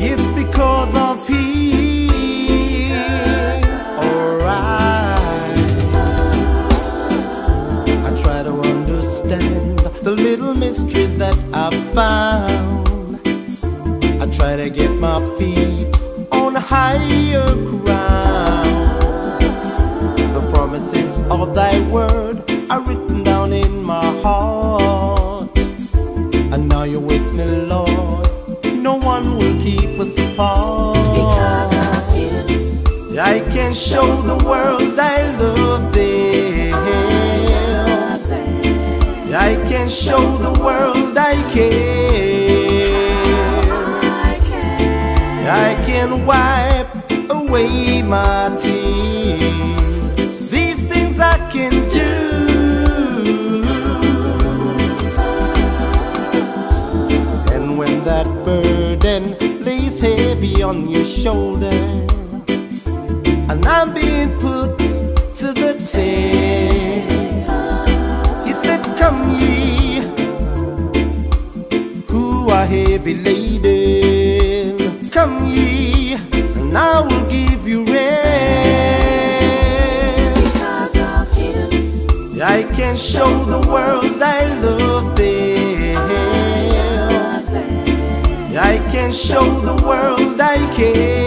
It's because of peace. Alright. I try to understand the little mysteries that I've found. I try to get my feet on higher ground. The promises of thy word are written down in my heart. And now you're with me, Lord. No one will keep us apart. Because of you, I can show the world I love them. I can show the world I care. I can wipe away my tears. These things I can do. And when that burden lays heavy on your shoulder, and I'm being put to the test, he said, come ye who are heavy laden, come ye, and I will give you rest. because of you, I can show the world I love them. I can show the world I care.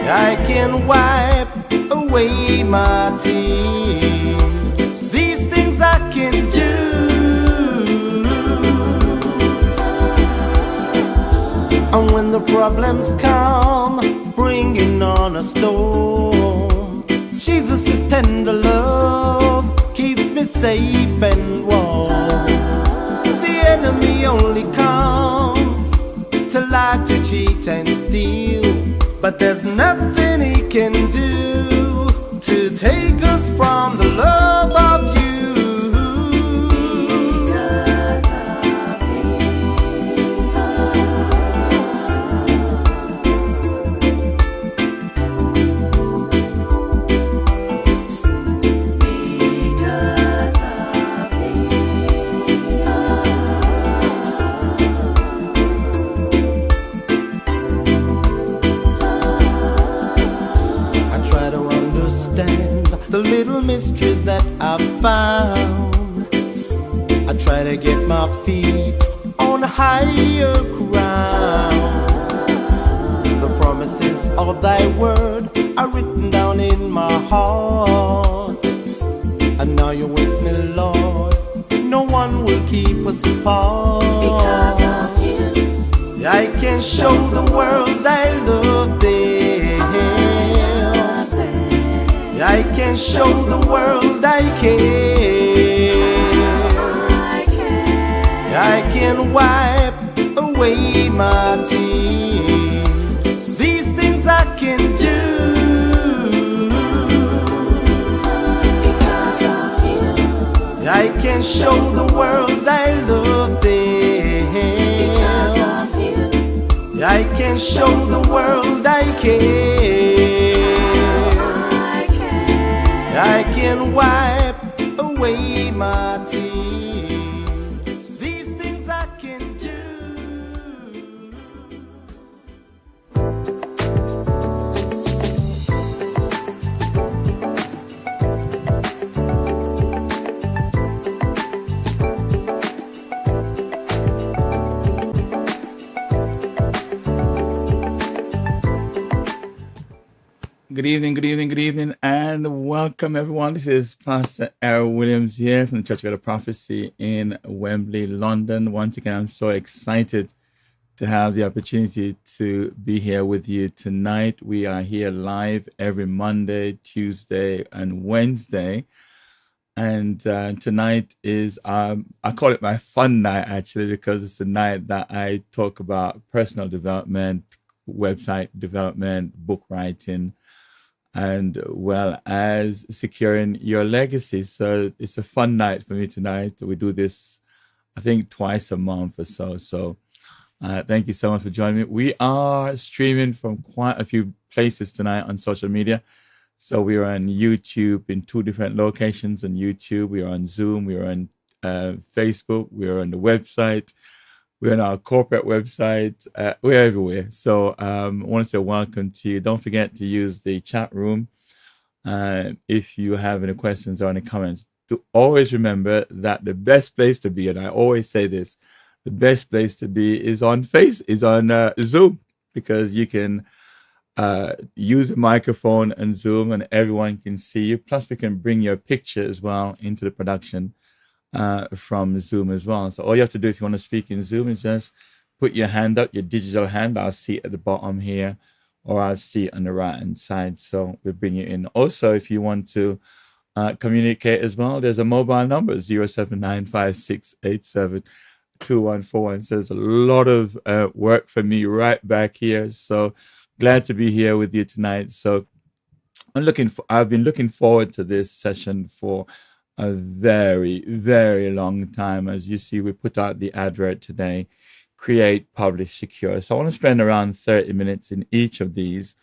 I can wipe away my tears. These things I can do. And when the problems come, bringing on a storm, Jesus' tender love keeps me safe and warm. The enemy only comes to lie, to cheat and steal, but there's nothing he can do to take us from the love of you. because of I try to understand the little mysteries that I've found. I try to get my feet on higher ground. The promises of thy word are written down in my heart. And now you're with me, Lord. No one will keep us apart. because of you, I can show the world I love them. I can show the world I care. I can wipe away my tears. These things I can do. because of you, I can show the world I love them. because of you, I can show the world I care. my tears. These things I can do. Good evening, good evening, good evening, and welcome everyone. This is Pastor Errol Williams here from the Church of God Prophecy in Wembley, London. Once again, I'm so excited to have the opportunity to be here with you tonight. We are here live every Monday, Tuesday, and Wednesday. And tonight is, I call it my fun night actually, because it's the night that I talk about personal development, website development, book writing, and well as securing your legacy. So it's a fun night for me tonight. We do this, I think, twice a month or so. So thank you so much for joining me. We are streaming from quite a few places tonight on social media. So we are on YouTube in 2 different locations on YouTube. We are on Zoom. We are on Facebook. We are on the website. We're on our corporate website. We're everywhere. So I want to say welcome to you. Don't forget to use the chat room if you have any questions or any comments. To always remember that the best place to be, and I always say this, the best place to be is on Zoom, because you can use a microphone and Zoom, and everyone can see you. Plus, we can bring your picture as well into the production from Zoom as well. So all you have to do if you want to speak in Zoom is just put your hand up, your digital hand. I'll see it at the bottom here, or I'll see it on the right hand side. So we'll bring you in. Also, if you want to communicate as well, there's a mobile number, 07956872141. So there's a lot of work for me right back here. So glad to be here with you tonight. So I've been looking forward to this session for a very, very long time. As you see, we put out the advert today, create, publish, secure. So I want to spend around 30 minutes in each of these.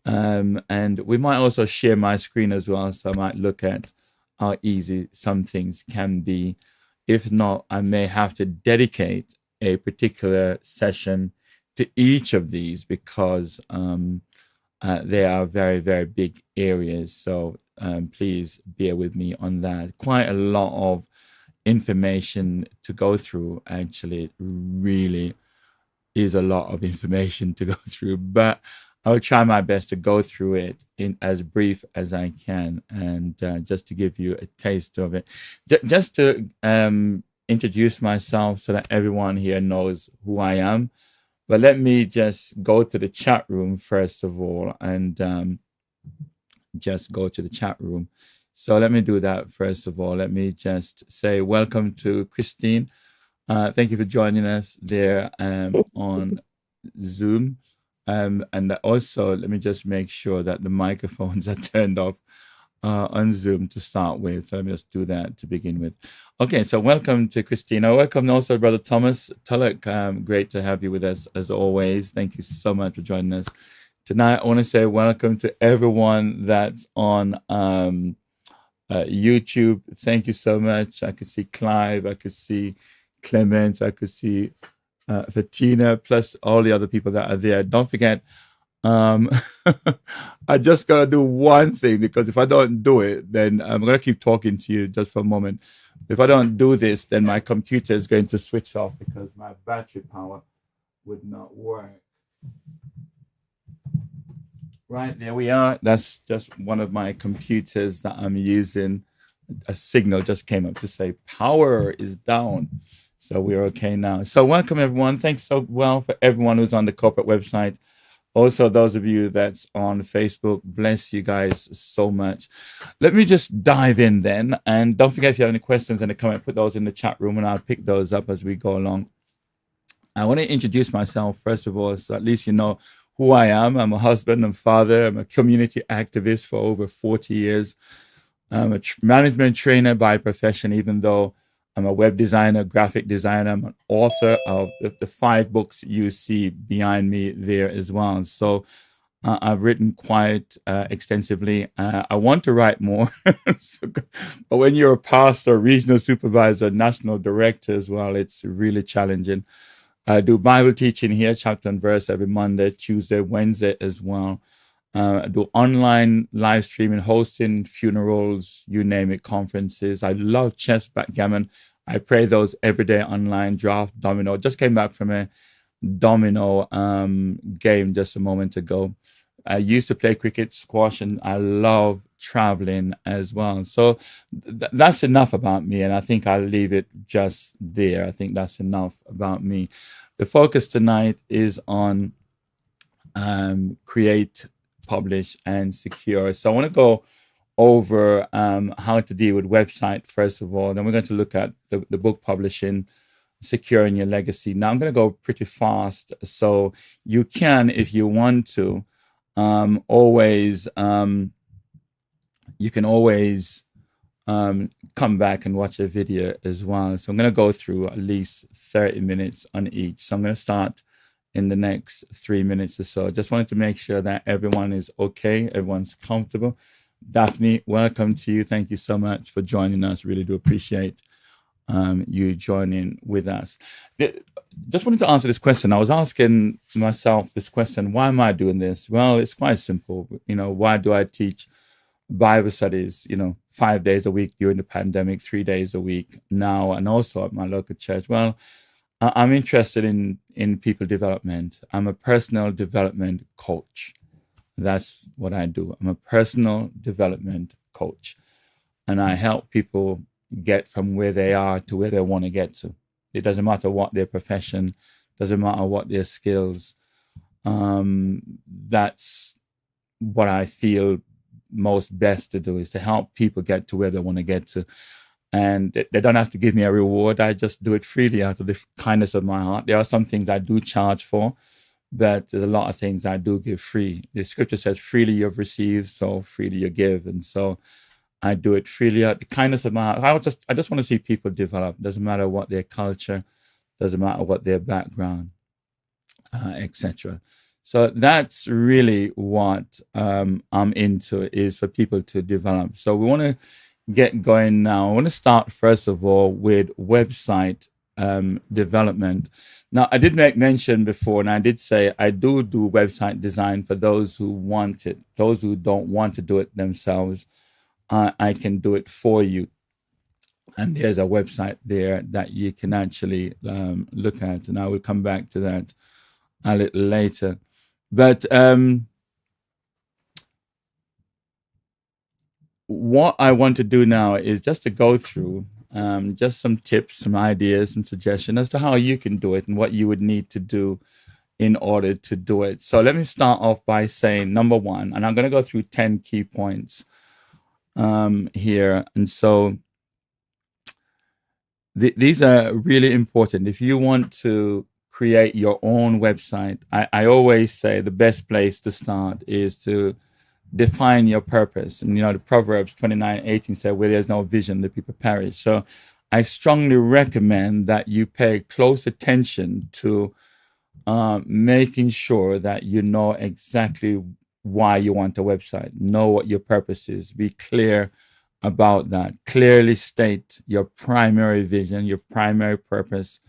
And we might also share my screen as well. So I might look at how easy some things can be. If not, I may have to dedicate a particular session to each of these, because they are very, very big areas. So please bear with me on that. Quite a lot of information to go through. Actually, it really is a lot of information to go through, but I'll try my best to go through it in as brief as I can, and just to give you a taste of it. Just to introduce myself so that everyone here knows who I am. But let me just go to the chat room first of all, and just go to the chat room. So let me do that first of all. Let me just say welcome to Christine. Thank you for joining us there on Zoom. And also, let me just make sure that the microphones are turned off on Zoom to start with. So let me just do that to begin with. Okay, so welcome to Christina. Welcome also, Brother Thomas Tulloch. Great to have you with us as always. Thank you so much for joining us tonight. I want to say welcome to everyone that's on YouTube. Thank you so much. I could see Clive, I could see Clement, I could see Fatina, plus all the other people that are there. Don't forget, I just gotta do one thing, because if I don't do it, then I'm gonna keep talking to you just for a moment. If I don't do this, then my computer is going to switch off because my battery power would not work. Right, there we are. That's just one of my computers that I'm using. A signal just came up to say power is down. So we're okay now. So welcome everyone. Thanks so well for everyone who's on the corporate website. Also, those of you that's on Facebook, bless you guys so much. Let me just dive in then. And don't forget, if you have any questions in the comment, put those in the chat room and I'll pick those up as we go along. I want to introduce myself, first of all, so at least you know who I am. I'm a husband and father. I'm a community activist for over 40 years. I'm a management trainer by profession, even though I'm a web designer, graphic designer. I'm an author of the 5 books you see behind me there as well. So I've written quite extensively. I want to write more, but when you're a pastor, regional supervisor, national director as well, it's really challenging. I do Bible teaching here, chapter and verse, every Monday, Tuesday, Wednesday as well. I do online live streaming, hosting funerals, you name it, conferences. I love chess, backgammon. I play those every day online, draft, domino. Just came back from a domino game just a moment ago. I used to play cricket, squash, and I love traveling as well. So that's enough about me, and I think I'll leave it just there. I think that's enough about me. The focus tonight is on create, publish, and secure. So I want to go over how to deal with website first of all. Then we're going to look at the book publishing, securing your legacy. Now I'm going to go pretty fast, so you can, if you want to, always you can always come back and watch a video as well. So I'm going to go through at least 30 minutes on each. So I'm going to start in the next 3 minutes or so. Just wanted to make sure that everyone is okay, everyone's comfortable. Daphne, welcome to you. Thank you so much for joining us. Really do appreciate you joining with us. Just wanted to answer this question. I was asking myself this question: why am I doing this? Well, it's quite simple. Why do I teach Bible studies, 5 days a week during the pandemic, 3 days a week now, and also at my local church? Well, I'm interested in people development. I'm a personal development coach. That's what I do. I'm a personal development coach, and I help people get from where they are to where they want to get to. It doesn't matter what their profession, doesn't matter what their skills. That's what I feel most best to do, is to help people get to where they want to get to. And they don't have to give me a reward. I just do it freely out of the kindness of my heart. There are some things I do charge for, but there's a lot of things I do give free. The scripture says, freely you've received, so freely you give. And so I do it freely out of the kindness of my heart. I just want to see people develop. Doesn't matter what their culture, doesn't matter what their background, etc. So that's really what I'm into, is for people to develop. So we want to get going now. I want to start first of all with website development. Now, I did make mention before, and I did say I do website design for those who want it. Those who don't want to do it themselves, I can do it for you. And there's a website there that you can actually look at, and I will come back to that a little later. But what I want to do now is just to go through just some tips, some ideas, and suggestions as to how you can do it and what you would need to do in order to do it. So let me start off by saying, number one, and I'm going to go through 10 key points here. And so these are really important. If you want to create your own website, I always say the best place to start is to define your purpose. And the Proverbs 29:18 said, where there's no vision, the people perish. So I strongly recommend that you pay close attention to making sure that you know exactly why you want a website. Know what your purpose is. Be clear about that. Clearly state your primary vision, your primary purpose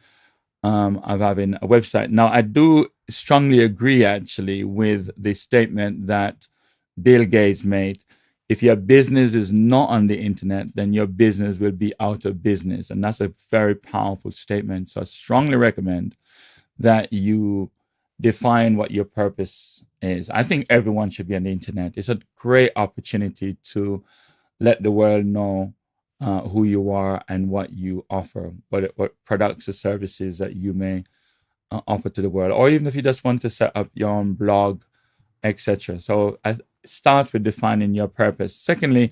of having a website. Now, I do strongly agree actually with the statement that Bill Gates made. If your business is not on the internet, then your business will be out of business. And that's a very powerful statement. So I strongly recommend that you define what your purpose is. I think everyone should be on the internet. It's a great opportunity to let the world know who you are and what you offer, what products or services that you may offer to the world, or even if you just want to set up your own blog, etc. So I start with defining your purpose. Secondly,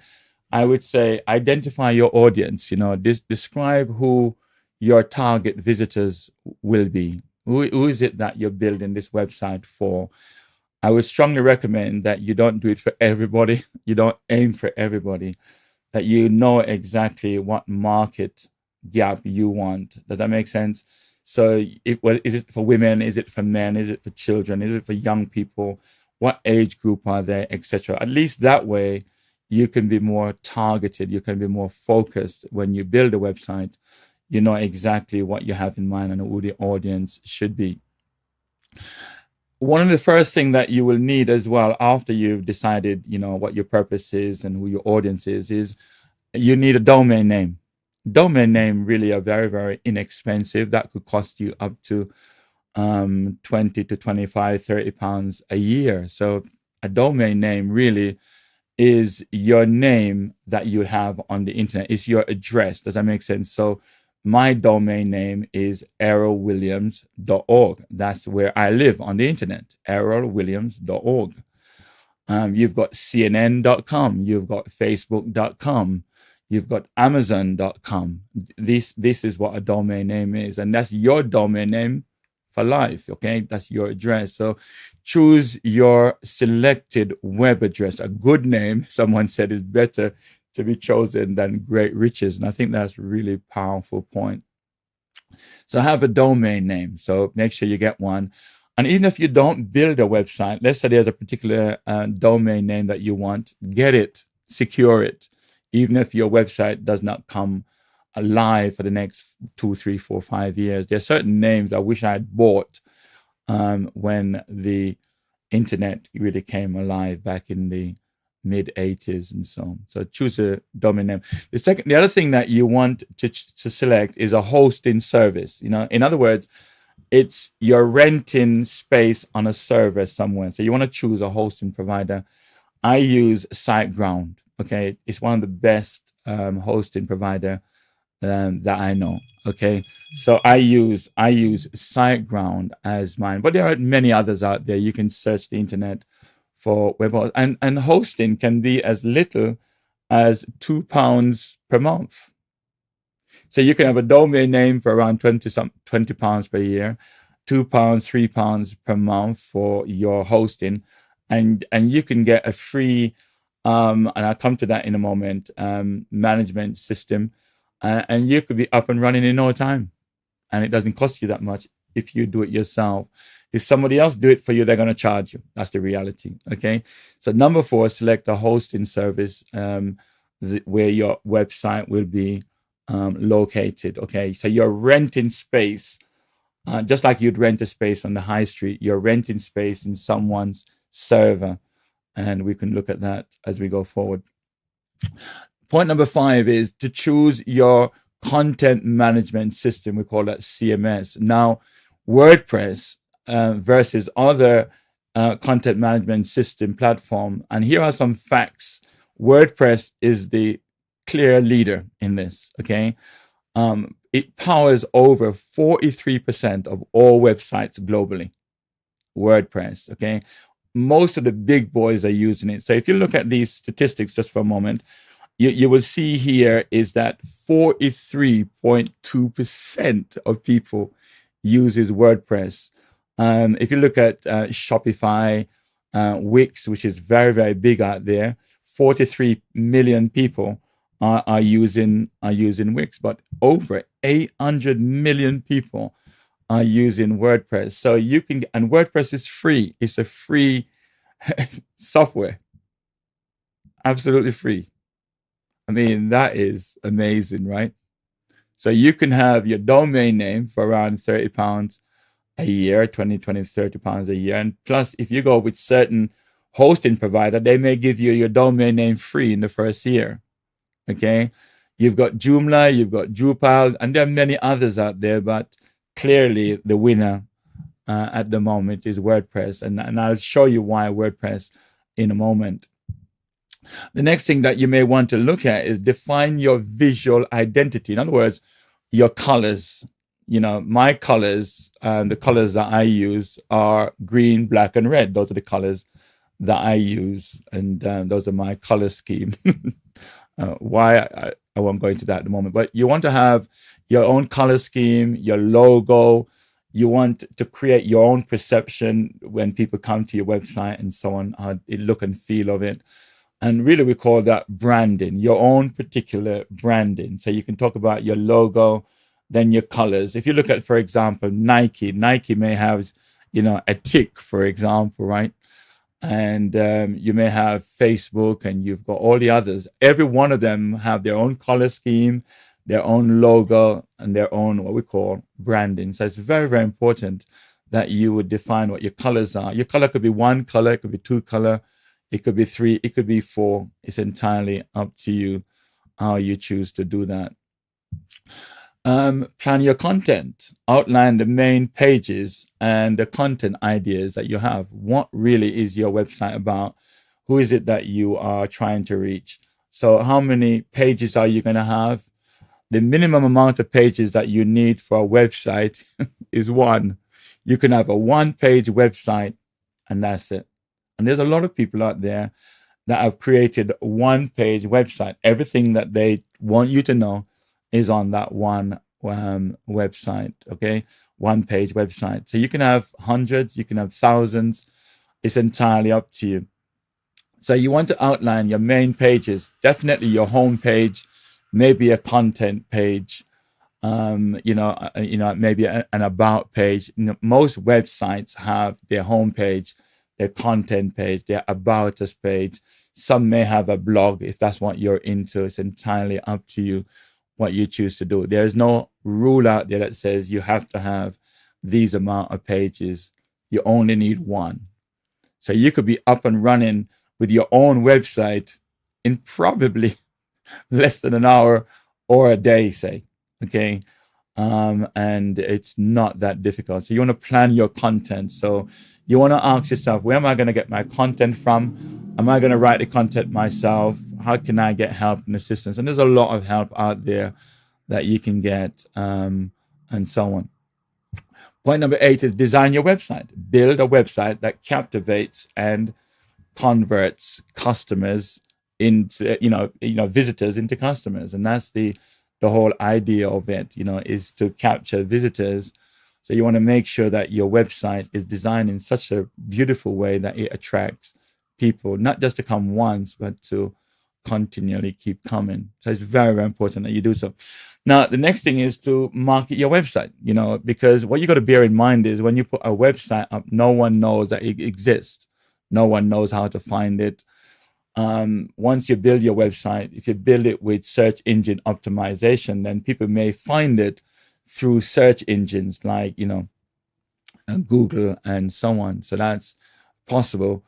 I would say identify your audience. Describe who your target visitors will be. Who is it that you're building this website for? I would strongly recommend that you don't do it for everybody. You don't aim for everybody. That you know exactly what market gap you want. Does that make sense? So is it for women? Is it for men? Is it for children? Is it for young people? what age group are they, etc. At least that way, you can be more targeted, you can be more focused when you build a website. You know exactly what you have in mind and who the audience should be. One of the first things that you will need as well after you've decided, you know, what your purpose is and who your audience is you need a domain name. Domain name really are very, very inexpensive. That could cost you up to 20 to 25, 30 pounds a year. So a domain name really is your name that you have on the internet. It's your address. Does that make sense? So my domain name is errolwilliams.org. That's where I live on the internet, errolwilliams.org. You've got CNN.com, you've got Facebook.com, you've got Amazon.com. This is what a domain name is, and that's your domain name for life, okay? That's your address. So choose your selected web address. A good name, someone said, is better to be chosen than great riches. And I think that's a really powerful point. So have a domain name. So make sure you get one. And even if you don't build a website, let's say there's a particular domain name that you want, get it, secure it. Even if your website does not come alive for the next 2, 3, 4, 5 years. There are certain names I wish I had bought when the internet really came alive back in the mid 80s and so on. So choose a domain name. The other thing that you want to select is a hosting service. You know, in other words, it's you're renting space on a server somewhere. So you want to choose a hosting provider. I use SiteGround. Okay, it's one of the best hosting provider that I know. Okay, so I use SiteGround as mine, but there are many others out there. You can search the internet for web host, and hosting can be as little as £2 per month. So you can have a domain name for around 20 pounds per year, £2, £3 per month for your hosting, and you can get a free and I'll come to that in a moment, management system, and you could be up and running in no time, and it doesn't cost you that much if you do it yourself. If somebody else do it for you, they're going to charge you. That's the reality. Okay. So number 4, select a hosting service where your website will be located. Okay. So you're renting space, just like you'd rent a space on the high street. You're renting space in someone's server, and we can look at that as we go forward. Point number 5 is to choose your content management system. We call that CMS. Now, WordPress versus other content management system platform. And here are some facts. WordPress is the clear leader in this, okay? It powers over 43% of all websites globally. WordPress, okay? Most of the big boys are using it. So if you look at these statistics just for a moment, you will see here is that 43.2% of people uses WordPress. If you look at Shopify, Wix, which is very, very big out there, 43 million people are using Wix, but over 800 million people are using WordPress. So you can, and WordPress is free. It's a free software, absolutely free. I mean, that is amazing, right? So you can have your domain name for around £30 a year, 20, 30 pounds a year. And plus, if you go with certain hosting provider, they may give you your domain name free in the first year. Okay. You've got Joomla, you've got Drupal, and there are many others out there, but clearly the winner at the moment is WordPress. And I'll show you why WordPress in a moment. The next thing that you may want to look at is define your visual identity. In other words, your colors. You know, my colors, the colors that I use are green, black, and red. Those are the colors that I use, and those are my color scheme. Why I won't go into that at the moment, but you want to have your own color scheme, your logo. You want to create your own perception when people come to your website and so on, how it look and feel of it. And really, we call that branding, your own particular branding. So you can talk about your logo, then your colors. If you look at, for example, Nike may have, you know, a tick, for example, right? and you may have Facebook, and you've got all the others. Every one of them have their own color scheme, their own logo, and their own what we call branding. So it's very, very important that you would define what your colors are. Your color could be one color, it could be two color, it could be three, it could be four. It's entirely up to you how you choose to do that. Plan your content, outline the main pages and the content ideas that you have. What really is your website about? Who is it that you are trying to reach? So how many pages are you going to have? The minimum amount of pages that you need for a website is one. You can have a one-page website and that's it. And there's a lot of people out there that have created a one-page website. Everything that they want you to know is on that one website, okay? One-page website. So you can have hundreds, you can have thousands. It's entirely up to you. So you want to outline your main pages, definitely your home page, maybe a content page, maybe an about page. Most websites have their home page, their content page, their about us page. Some may have a blog if that's what you're into. It's entirely up to you what you choose to do. There's no rule out there that says you have to have these amount of pages. You only need one. So you could be up and running with your own website in probably less than an hour or a day, say, okay? And it's not that difficult. So you want to plan your content. So you want to ask yourself, where am I going to get my content from? Am I going to write the content myself? How can I get help and assistance? And there's a lot of help out there that you can get, and so on. Point number 8 is design your website. Build a website that captivates and converts customers into, visitors into customers. And that's the whole idea of it, is to capture visitors. So you want to make sure that your website is designed in such a beautiful way that it attracts people, not just to come once, but to continually keep coming. So it's very, very important that you do so. Now, the next thing is to market your website, because what you got to bear in mind is when you put a website up, no one knows that it exists. No one knows how to find it. Once you build your website, if you build it with search engine optimization, then people may find it through search engines like, Google and so on. So that's possible.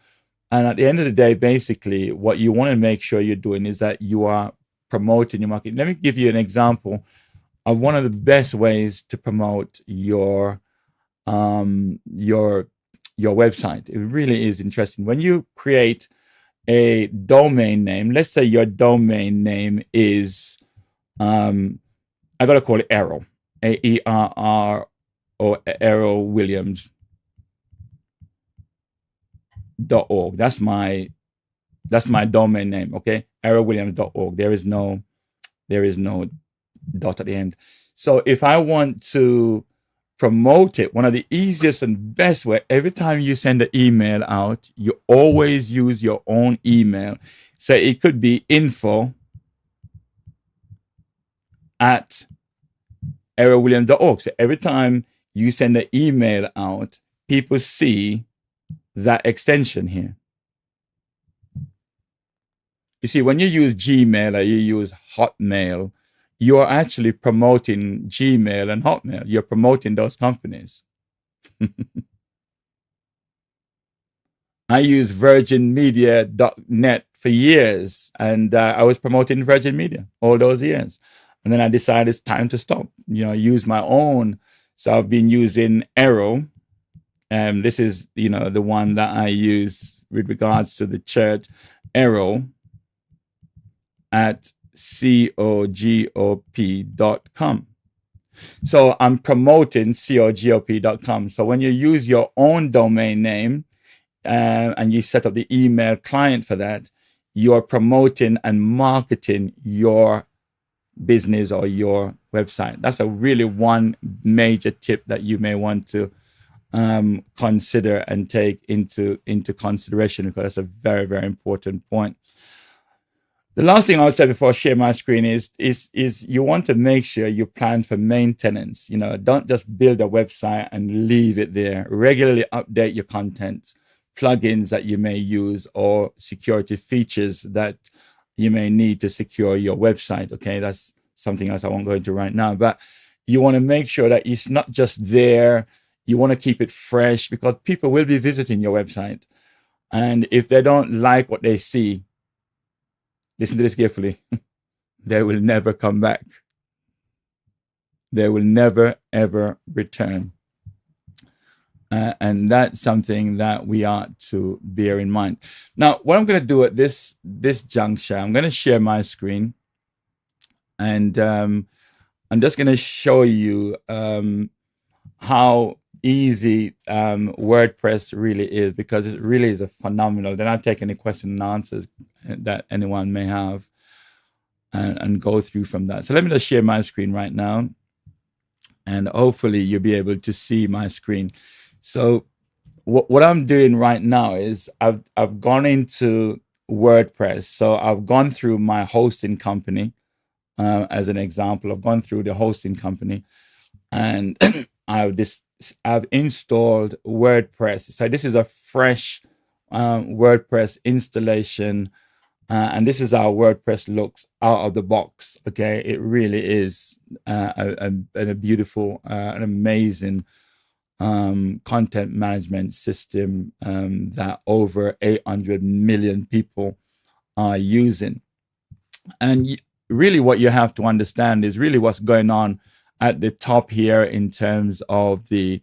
And at the end of the day, basically, what you want to make sure you're doing is that you are promoting your market. Let me give you an example of one of the best ways to promote your website. It really is interesting. When you create a domain name, let's say your domain name is, I got to call it Errol, AERR, or Errol Williams.org. That's my domain name, okay? ErrolWilliams.org. There is no dot at the end. So if I want to promote it, one of the easiest and best way, every time you send an email out, you always use your own email. So it could be info@errolwilliams.org. So every time you send an email out, people see that extension here. You see, when you use Gmail or you use Hotmail, you're actually promoting Gmail and Hotmail. You're promoting those companies. I used virginmedia.net for years, and I was promoting Virgin Media all those years. And then I decided it's time to stop, use my own. So I've been using Errol. This is, the one that I use with regards to the church, Errol at cogop.com. So I'm promoting cogop.com. So when you use your own domain name and you set up the email client for that, you're promoting and marketing your business or your website. That's a really one major tip that you may want to consider and take into consideration, because that's a very, very important point. The last thing I would say before I share my screen is you want to make sure you plan for maintenance. Don't just build a website and leave it there. Regularly update your content. plugins that you may use or security features that you may need to secure your website. Okay, that's something else I won't go into right now, but you want to make sure that it's not just there. You want to keep it fresh because people will be visiting your website. And if they don't like what they see, listen to this carefully, they will never come back. They will never, ever return. And that's something that we ought to bear in mind. Now, what I'm going to do at this juncture, I'm going to share my screen. And I'm just going to show you how easy WordPress really is, because it really is a phenomenal. Then I'll take any questions and answers that anyone may have and go through from that. So let me just share my screen right now. And hopefully you'll be able to see my screen. So what I'm doing right now is I've gone into WordPress. So I've gone through my hosting company as an example. I've gone through the hosting company, and I've installed WordPress. So this is a fresh WordPress installation, and this is how WordPress looks out of the box. Okay, it really is a beautiful, an amazing content management system that over 800 million people are using. And really what you have to understand is really what's going on at the top here in terms of the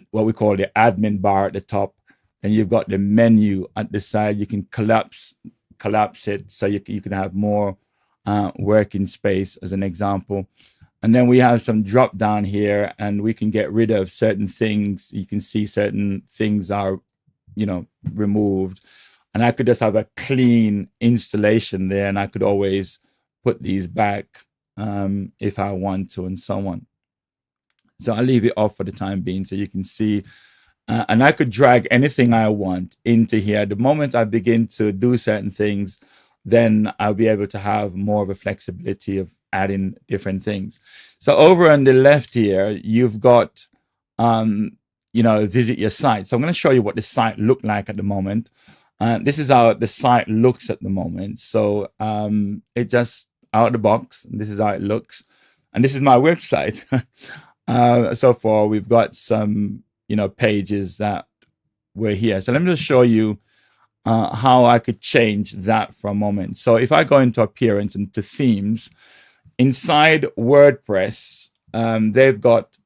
what we call the admin bar at the top, and you've got the menu at the side. You can collapse it so you can have more working space, as an example. And then we have some drop down here, and we can get rid of certain things. You can see certain things are, removed. And I could just have a clean installation there, and I could always put these back if I want to, and so on. So I'll leave it off for the time being so you can see. And I could drag anything I want into here. The moment I begin to do certain things, then I'll be able to have more of a flexibility of adding different things. So over on the left here, you've got, visit your site. So I'm going to show you what the site looked like at the moment. This is how the site looks at the moment. So it just out of the box, and this is how it looks. And this is my website. So far, we've got some, pages that were here. So let me just show you how I could change that for a moment. So if I go into appearance, into themes, inside WordPress, they've got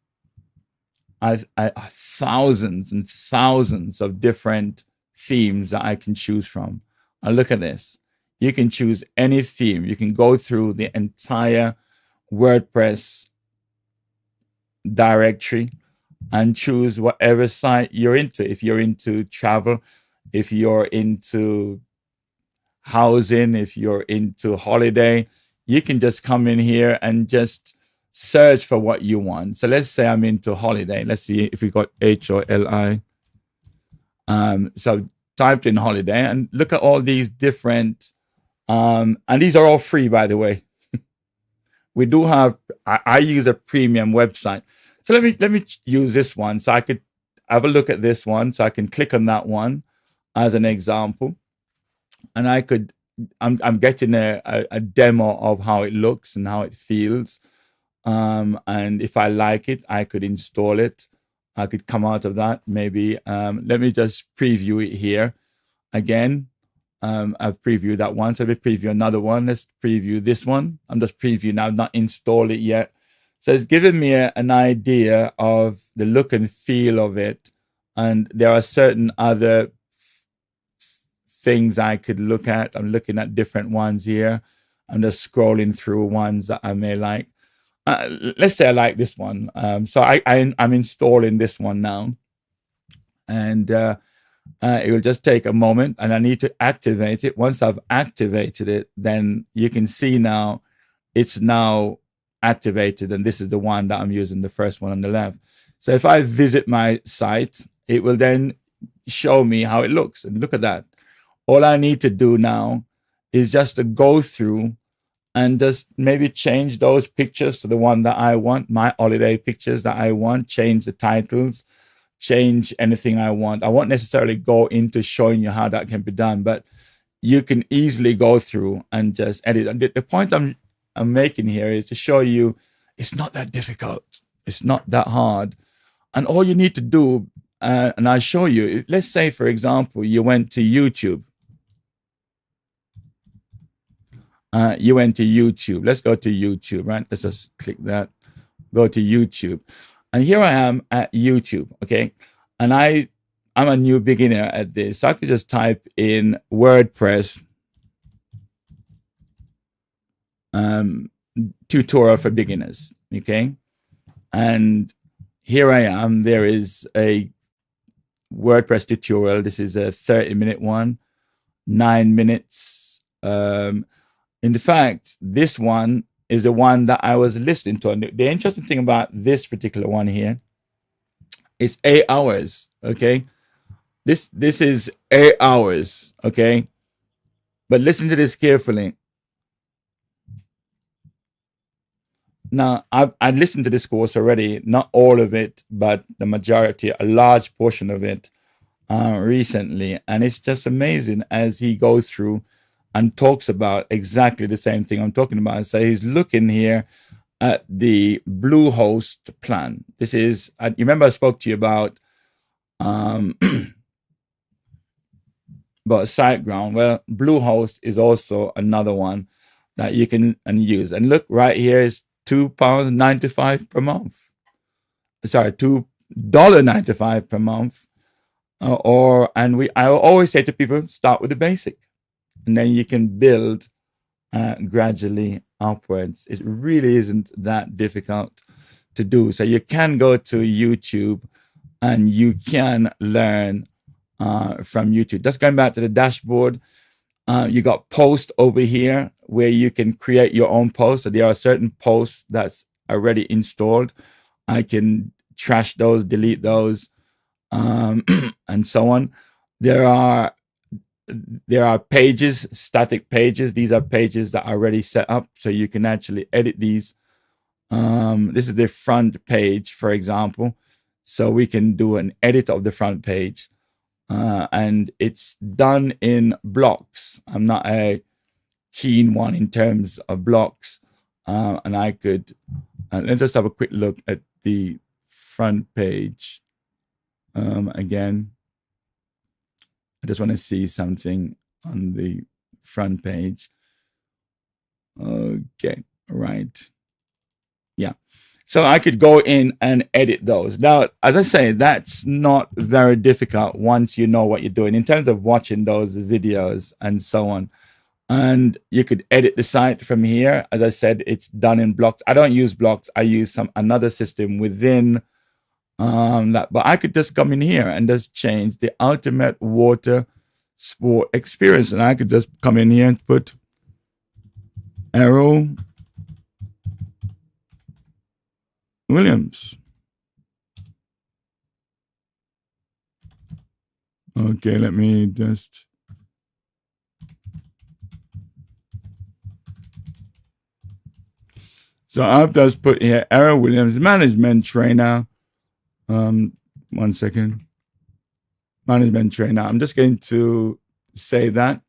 thousands and thousands of different themes that I can choose from. And look at this. You can choose any theme. You can go through the entire WordPress directory and choose whatever site you're into. If you're into travel, if you're into housing, if you're into holiday, you can just come in here and just search for what you want. So let's say I'm into holiday. Let's see if we got HOLI. So typed in holiday, and look at all these different, and these are all free, by the way. We do have, I use a premium website. So let me use this one. So I could have a look at this one. So I can click on that one as an example. And I'm getting a demo of how it looks and how it feels. And if I like it, I could install it. I could come out of that maybe. Let me just preview it here again. I've previewed that one. So let me preview another one. Let's preview this one. I'm just previewing. I've not installed it yet. So it's given me an idea of the look and feel of it. And there are certain other things I could look at. I'm looking at different ones here. I'm just scrolling through ones that I may like. Let's say I like this one. So I'm installing this one now. And it will just take a moment, and I need to activate it. Once I've activated it, then you can see now it's now activated, and this is the one that I'm using, the first one on the left. So if I visit my site, it will then show me how it looks. And look at that. All I need to do now is just to go through and just maybe change those pictures to the one that I want, my holiday pictures that I want, change the titles, change anything I want. I won't necessarily go into showing you how that can be done, but you can easily go through and just edit. And the point I'm making here is to show you it's not that difficult. It's not that hard. And all you need to do, and I'll show you, let's say, for example, you went to YouTube. Let's go to YouTube, right? Let's just click that. Go to YouTube. And here I am at YouTube, okay? And I'm a new beginner at this. So I could just type in WordPress tutorial for beginners, okay? And here I am. There is a WordPress tutorial. This is a 30-minute one, 9 minutes. In fact, this one is the one that I was listening to. And the interesting thing about this particular one here is 8 hours, okay? This is 8 hours, okay? But listen to this carefully. Now, I listened to this course already, not all of it, but the majority, a large portion of it recently. And it's just amazing as he goes through and talks about exactly the same thing I'm talking about. So he's looking here at the Bluehost plan. This is, you remember I spoke to you about SiteGround. Well, Bluehost is also another one that you can use. And look, right here is £2.95 per month. Sorry, $2.95 per month. I always say to people, start with the basic, and then you can build gradually upwards. It really isn't that difficult to do. So you can go to YouTube and you can learn from YouTube. Just going back to the dashboard, you got post over here where you can create your own posts. So there are certain posts that's already installed. I can trash those, delete those, and so on. There are pages, static pages. These are pages that are already set up, so you can actually edit these. This is the front page, for example. So we can do an edit of the front page. And it's done in blocks. I'm not a keen one in terms of blocks. And I could, let's just have a quick look at the front page. Again, I just want to see something on the front page. Okay, right. Yeah. So I could go in and edit those. Now, as I say, that's not very difficult once you know what you're doing in terms of watching those videos and so on. And you could edit the site from here. As I said, it's done in blocks. I don't use blocks. I use another system within that. But I could just come in here and just change the ultimate water sport experience. And I could just come in here and put Arrow Williams. Okay, let me just. So I've just put here Arrow Williams, management trainer. 1 second. Management trainer. I'm just going to say that.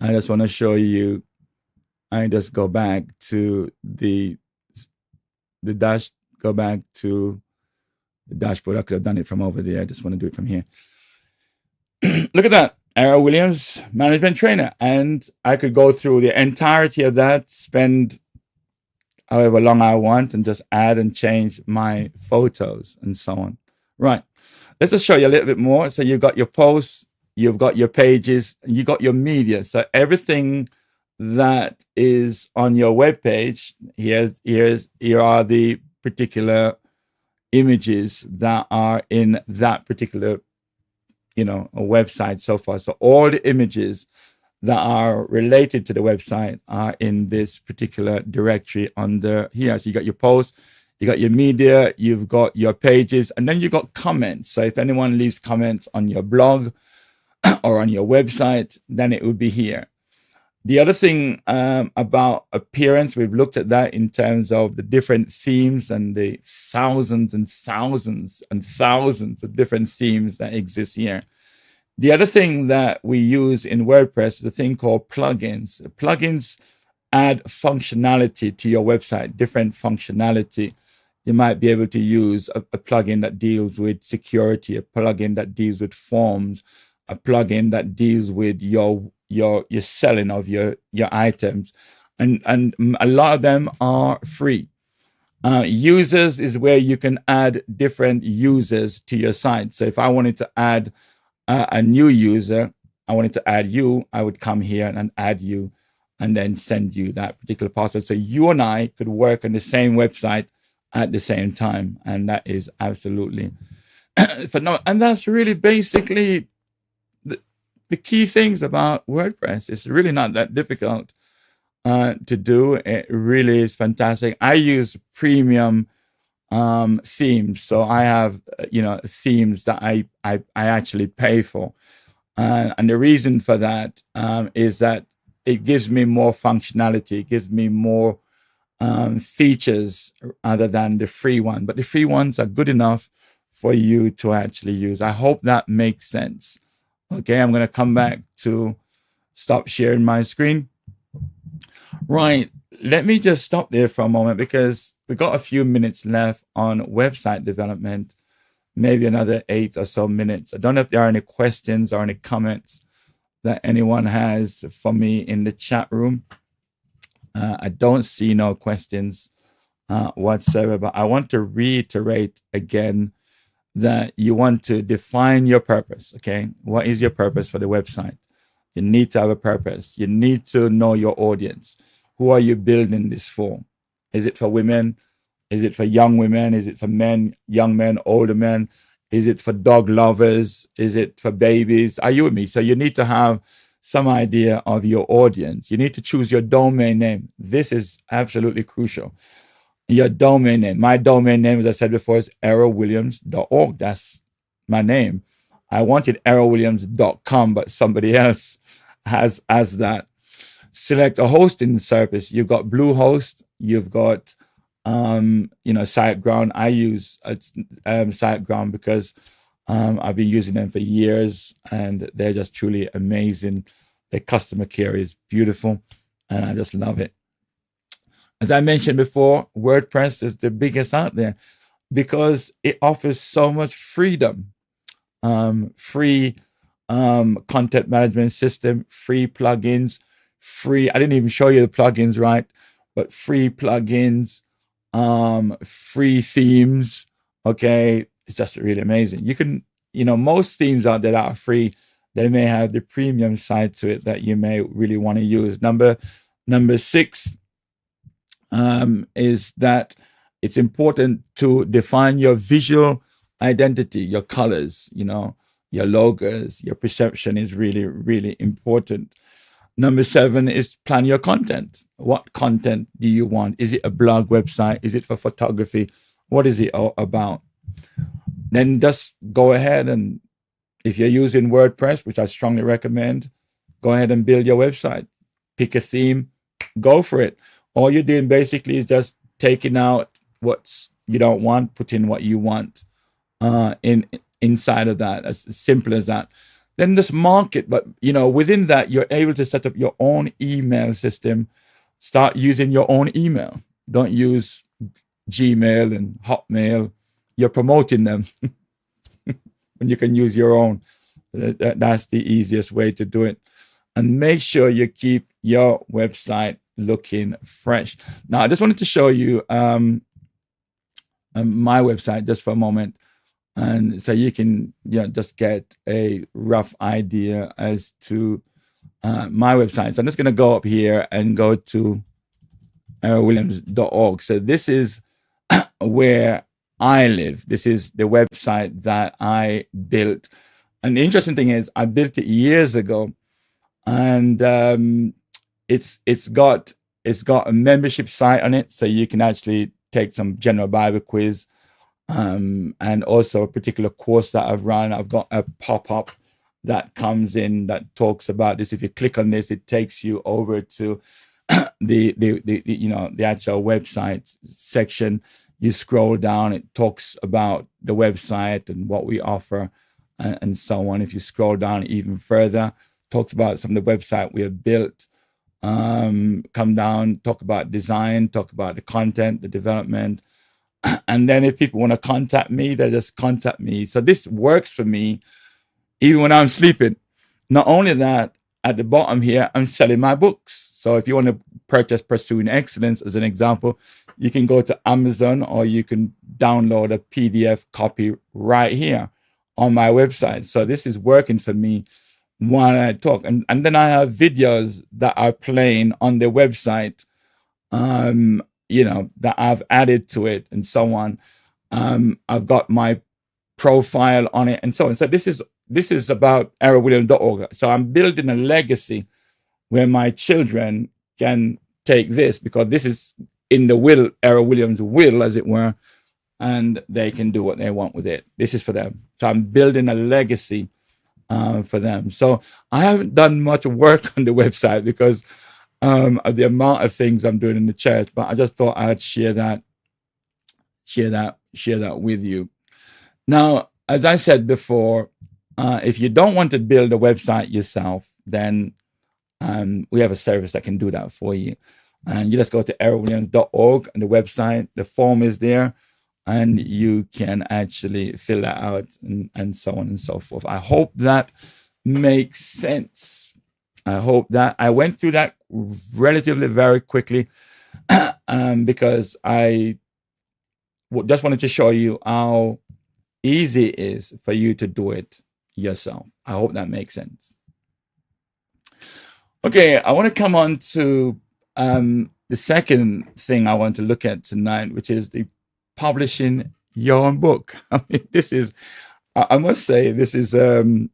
I just want to show you. I just go back to the go back to the dashboard. I could have done it from over there. I just want to do it from here. Look at that. Arrow Williams, management trainer. And I could go through the entirety of that, spend however long I want, and just add and change my photos and so on. Right. Let's just show you a little bit more. So you've got your posts, you've got your pages, and you got your media. So everything that is on your web page, here are the particular images that are in that particular, a website so far. So all the images that are related to the website are in this particular directory under here. So you got your posts, you got your media, you've got your pages, and then you got comments. So if anyone leaves comments on your blog or on your website, then it would be here. The other thing about appearance, we've looked at that in terms of the different themes and the thousands and thousands and thousands of different themes that exist here. The other thing that we use in WordPress is a thing called plugins. Plugins add functionality to your website, different functionality. You might be able to use a plugin that deals with security, a plugin that deals with forms, a plugin that deals with your selling of your items, and a lot of them are free. Users is where you can add different users to your site. So if I wanted to add a new user, I wanted to add you, I would come here and add you and then send you that particular parcel. So you and I could work on the same website at the same time. And that is absolutely phenomenal. And that's really basically the key things about WordPress. It's really not that difficult to do. It really is fantastic. I use premium themes, so I have themes that I actually pay for, and the reason for that is that it gives me more functionality, it gives me more features other than the free one. But the free ones are good enough for you to actually use. I hope that makes sense. Okay, I'm going to come back to stop sharing my screen. Right, let me just stop there for a moment because we got a few minutes left on website development, maybe another 8 or so minutes. I don't know if there are any questions or any comments that anyone has for me in the chat room. I don't see no questions whatsoever, but I want to reiterate again that you want to define your purpose, okay? What is your purpose for the website? You need to have a purpose. You need to know your audience. Who are you building this for? Is it for women? Is it for young women? Is it for men, young men, older men? Is it for dog lovers? Is it for babies? Are you with me? So you need to have some idea of your audience. You need to choose your domain name. This is absolutely crucial. Your domain name. My domain name, as I said before, is errolwilliams.org. That's my name. I wanted errolwilliams.com, but somebody else has that. Select a hosting service. You've got Bluehost. You've got SiteGround. I use SiteGround because I've been using them for years, and they're just truly amazing. Their customer care is beautiful, and I just love it. As I mentioned before, WordPress is the biggest out there because it offers so much freedom. Free content management system, free plugins, free. I didn't even show you the plugins, right? But free plugins, free themes. Okay, it's just really amazing. You can, most themes out there that are free, they may have the premium side to it that you may really want to use. Number 6 is that it's important to define your visual identity, your colors, your logos, your perception is really, really important. Number 7 is plan your content. What content do you want? Is it a blog website? Is it for photography? What is it all about? Then just go ahead, and if you're using WordPress, which I strongly recommend, go ahead and build your website. Pick a theme, go for it. All you're doing basically is just taking out what you don't want, put in what you want inside of that, as simple as that. Then just market, but within that, you're able to set up your own email system. Start using your own email. Don't use Gmail and Hotmail. You're promoting them when you can use your own. That's the easiest way to do it. And make sure you keep your website looking fresh. Now, I just wanted to show you my website just for a moment, and so you can just get a rough idea as to my website. So I'm just going to go up here and go to errolwilliams.org. So this is where I live. This is the website that I built. And the interesting thing is I built it years ago, and it's got a membership site on it, so you can actually take some general Bible quiz, and also a particular course that I've run. I've got a pop-up that comes in that talks about this. If you click on this, it takes you over to the actual website section. You scroll down, it talks about the website and what we offer and so on. If you scroll down even further, talks about some of the website we have built. Come down, talk about design, talk about the content, the development. And then if people want to contact me, they just contact me. So this works for me even when I'm sleeping. Not only that, at the bottom here, I'm selling my books. So if you want to purchase Pursuing Excellence, as an example, you can go to Amazon or you can download a PDF copy right here on my website. So this is working for me while I talk. And then I have videos that are playing on the website, that I've added to it and so on. I've got my profile on it and so on. So this is about errolwilliams.org. So I'm building a legacy where my children can take this, because this is in the will, Errol Williams' will, as it were, and they can do what they want with it. This is for them. So I'm building a legacy for them. So I haven't done much work on the website because of the amount of things I'm doing in the church, but I just thought I'd share that with you. Now, as I said before, if you don't want to build a website yourself, then we have a service that can do that for you. And you just go to errolwilliams.org and the website, the form is there, and you can actually fill that out and so on and so forth. I hope that makes sense. I hope that I went through that relatively very quickly because I just wanted to show you how easy it is for you to do it yourself. I hope that makes sense. Okay, I want to come on to the second thing I want to look at tonight, which is the publishing your own book. I mean, I must say, this is an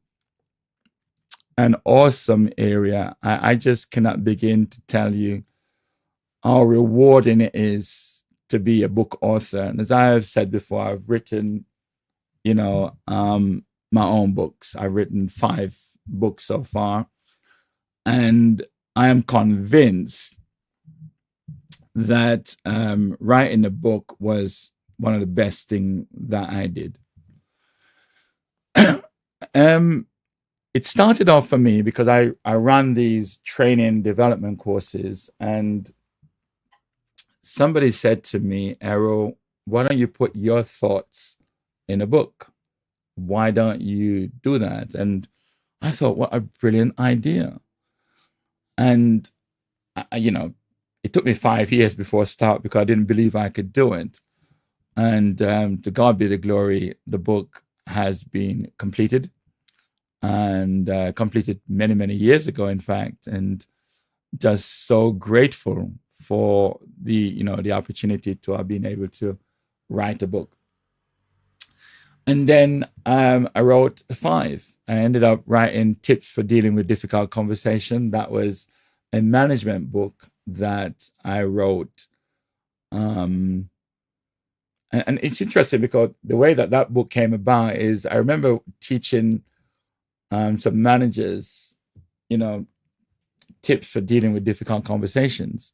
awesome area. I just cannot begin to tell you how rewarding it is to be a book author. And as I have said before, I've written, my own books. I've written 5 books so far. And I am convinced that writing a book was one of the best things that I did. It started off for me because I ran these training development courses, and somebody said to me, Errol, why don't you put your thoughts in a book? Why don't you do that? And I thought, what a brilliant idea. And, it took me 5 years before I started because I didn't believe I could do it. And to God be the glory, the book has been completed, and completed many, many years ago, in fact, and just so grateful for the opportunity to have been able to write a book. And then I wrote 5. I ended up writing Tips for Dealing with Difficult Conversation. That was a management book that I wrote. And it's interesting because the way that book came about is I remember teaching some managers, tips for dealing with difficult conversations.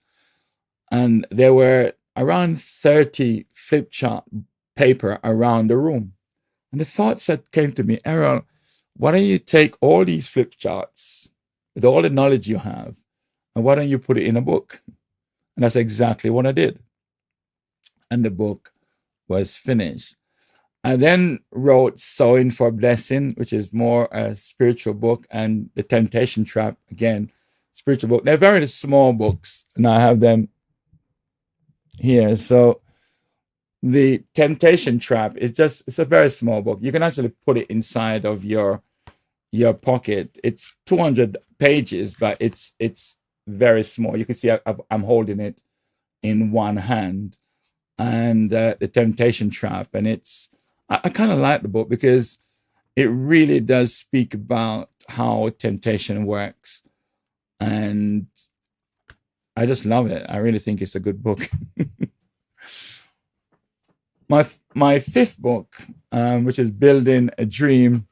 And there were around 30 flip chart paper around the room. And the thoughts that came to me, Errol, why don't you take all these flip charts with all the knowledge you have, and why don't you put it in a book? And that's exactly what I did. And the book was finished. I then wrote Sowing for Blessing, which is more a spiritual book, and The Temptation Trap, again, spiritual book. They're very small books, and I have them here. So The Temptation Trap it's a very small book. You can actually put it inside of your pocket. It's 200 pages, but it's very small. You can see I'm holding it in one hand. And The Temptation Trap. And I kind of like the book because it really does speak about how temptation works. And I just love it. I really think it's a good book. My 5th book, which is Building a Dream,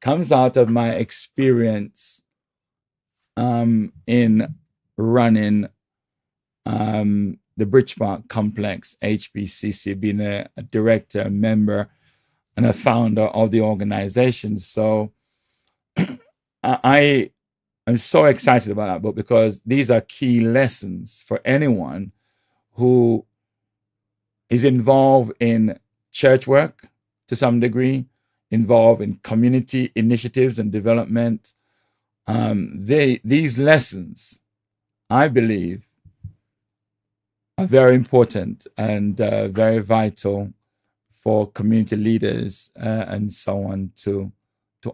comes out of my experience in running the Bridge Park Complex, HBCC, being a director, a member, and a founder of the organization. So I am so excited about that book because these are key lessons for anyone who is involved in church work to some degree, involved in community initiatives and development. These lessons, I believe, are very important and very vital for community leaders and so on to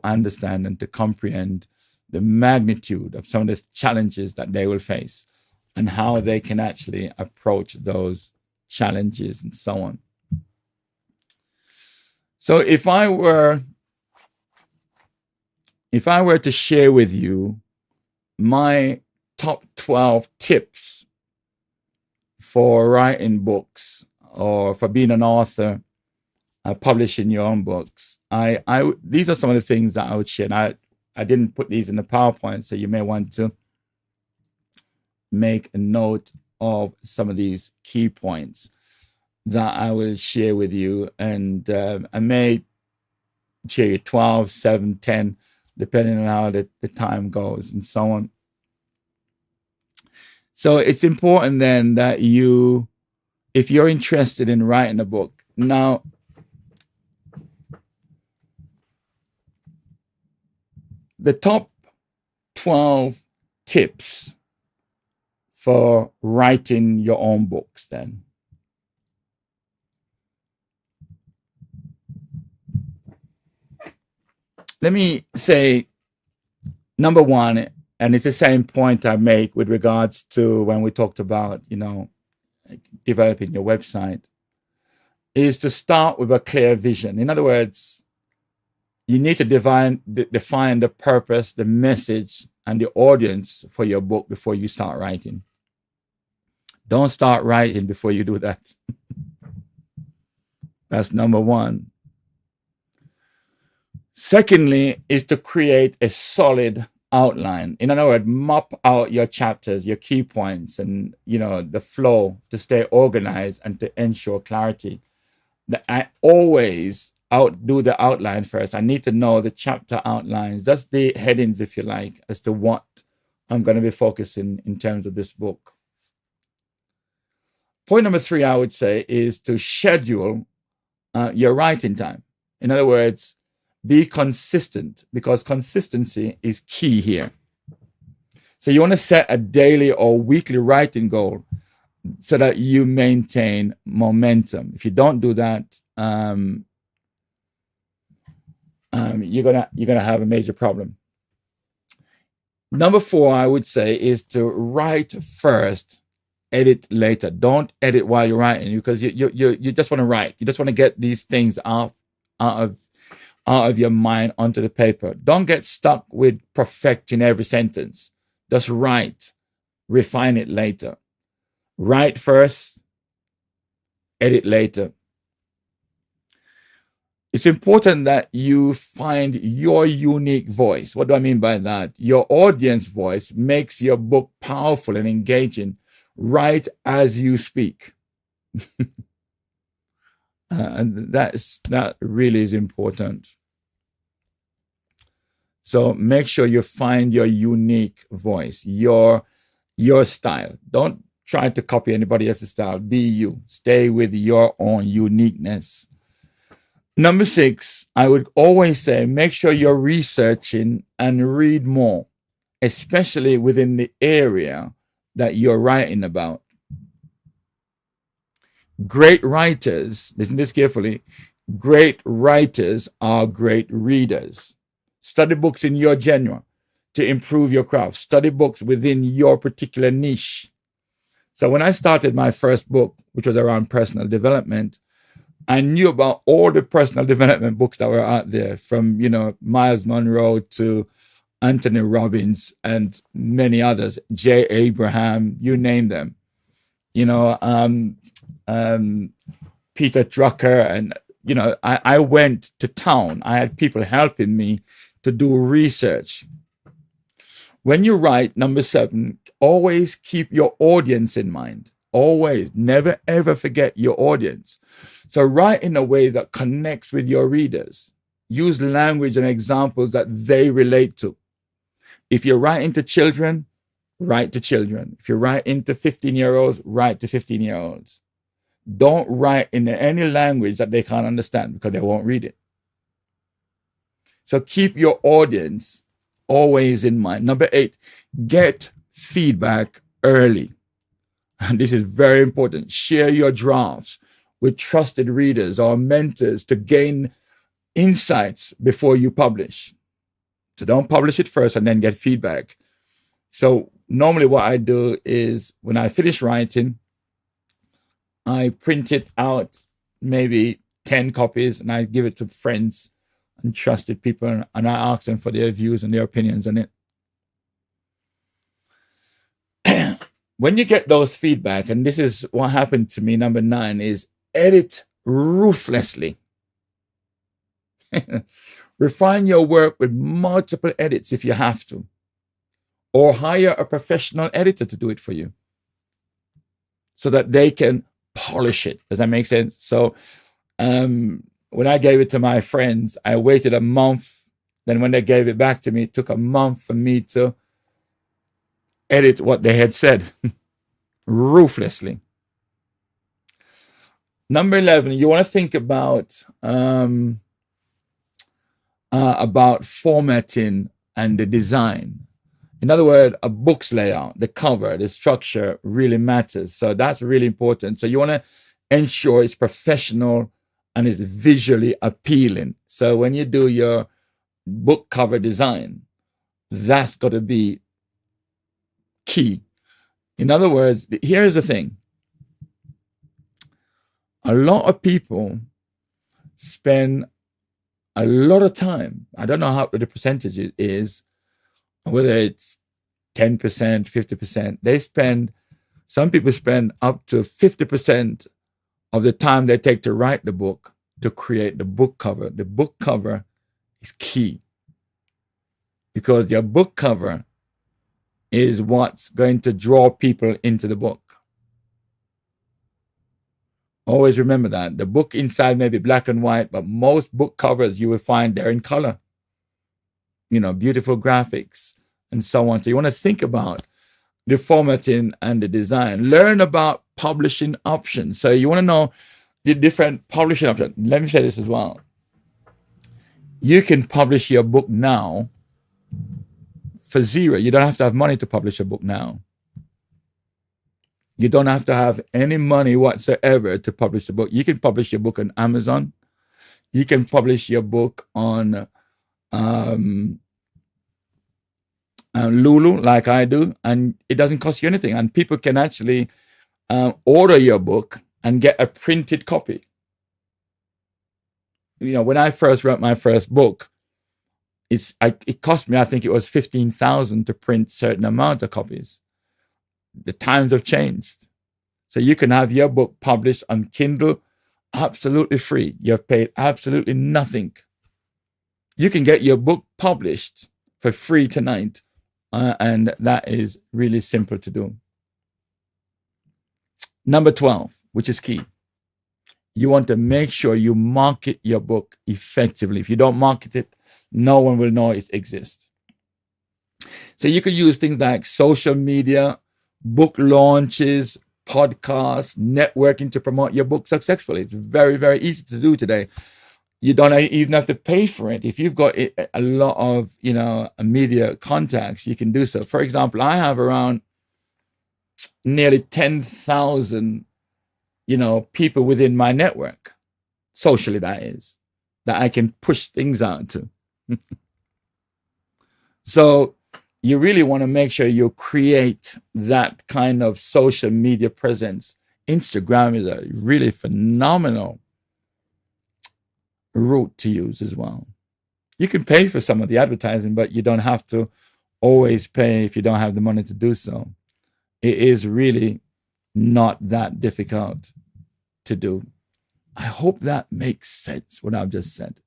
understand and to comprehend the magnitude of some of the challenges that they will face and how they can actually approach those challenges and so on. So if I were to share with you my top 12 tips for writing books or for being an author, publishing your own books, these are some of the things that I would share. And I didn't put these in the PowerPoint, so you may want to make a note of some of these key points that I will share with you. And I may share you 12, 7, 10, depending on how the time goes and so on. So it's important then that if you're interested in writing a book, now, the top 12 tips for writing your own books then. Let me say, number one, and it's the same point I make with regards to when we talked about, developing your website, is to start with a clear vision. In other words, you need to define the purpose, the message, and the audience for your book before you start writing. Don't start writing before you do that. That's number one. Secondly, is to create a solid outline. In other words, map out your chapters, your key points, and the flow to stay organized and to ensure clarity. I always do the outline first. I need to know the chapter outlines. That's the headings, if you like, as to what I'm going to be focusing in terms of this book. Point number 3, I would say, is to schedule your writing time. In other words, be consistent, because consistency is key here. So you want to set a daily or weekly writing goal so that you maintain momentum. If you don't do that, you're gonna have a major problem. Number 4, I would say, is to write first, edit later. Don't edit while you're writing, because you just want to write. You just want to get these things out of your mind onto the paper. Don't get stuck with perfecting every sentence. Just write, refine it later. Write first, edit later. It's important that you find your unique voice. What do I mean by that? Your audience voice makes your book powerful and engaging. Write as you speak. And that really is important. So make sure you find your unique voice, your style. Don't try to copy anybody else's style. Be you. Stay with your own uniqueness. Number 6, I would always say, make sure you're researching and read more, especially within the area that you're writing about. Great writers, listen to this carefully, great writers are great readers. Study books in your genre to improve your craft. Study books within your particular niche. So when I started my first book, which was around personal development, I knew about all the personal development books that were out there, from, Miles Monroe to Anthony Robbins and many others, J. Abraham, you name them. Peter Drucker. And, I went to town. I had people helping me to do research. When you write, number 7, always keep your audience in mind. Always. Never, ever forget your audience. So write in a way that connects with your readers. Use language and examples that they relate to. If you're writing to children, write to children. If you're writing to 15-year-olds, write to 15-year-olds. Don't write in any language that they can't understand because they won't read it. So keep your audience always in mind. Number 8, get feedback early. And this is very important. Share your drafts with trusted readers or mentors to gain insights before you publish. So don't publish it first and then get feedback. So normally what I do is when I finish writing, I print it out, maybe 10 copies, and I give it to friends and trusted people, and I ask them for their views and their opinions on it. When you get those feedback, and this is what happened to me, number 9, is edit ruthlessly. Refine your work with multiple edits if you have to, or hire a professional editor to do it for you so that they can polish it. Does that make sense? So when I gave it to my friends, I waited a month. Then when they gave it back to me, it took a month for me to edit what they had said ruthlessly. Number 11, you want to think about formatting and the design. In other words, a book's layout, the cover, the structure really matters. So that's really important. So you want to ensure it's professional and it's visually appealing. So when you do your book cover design, that's got to be key. In other words, here's the thing. A lot of people spend a lot of time, I don't know how the percentage is, whether it's 10%, 50%, some people spend up to 50% of the time they take to write the book to create the book cover. The book cover is key because your book cover is what's going to draw people into the book. Always remember that. The book inside may be black and white, but most book covers you will find they're in color. You know, beautiful graphics and so on. So you want to think about the formatting and the design. Learn about publishing options. So you want to know the different publishing options. Let me say this as well. You can publish your book now for zero. You don't have to have money to publish a book now. You don't have to have any money whatsoever to publish a book. You can publish your book on Amazon. You can publish your book on Lulu, like I do, and it doesn't cost you anything. And people can actually order your book and get a printed copy. You know, when I first wrote my first book, it cost me, I think it was $15,000 to print certain amount of copies. The times have changed. So you can have your book published on Kindle absolutely free. You've paid absolutely nothing. You can get your book published for free tonight. And that is really simple to do. Number 12, which is key. You want to make sure you market your book effectively. If you don't market it, no one will know it exists. So you could use things like social media, book launches, podcasts, networking to promote your book successfully. It's very, very easy to do today. You don't even have to pay for it. If you've got a lot of, media contacts, you can do so. For example, I have around nearly 10,000, people within my network, socially that is, that I can push things out to. So you really want to make sure you create that kind of social media presence. Instagram is a really phenomenal route to use as well. You can pay for some of the advertising, but you don't have to always pay if you don't have the money to do so. It is really not that difficult to do. I hope that makes sense, what I've just said.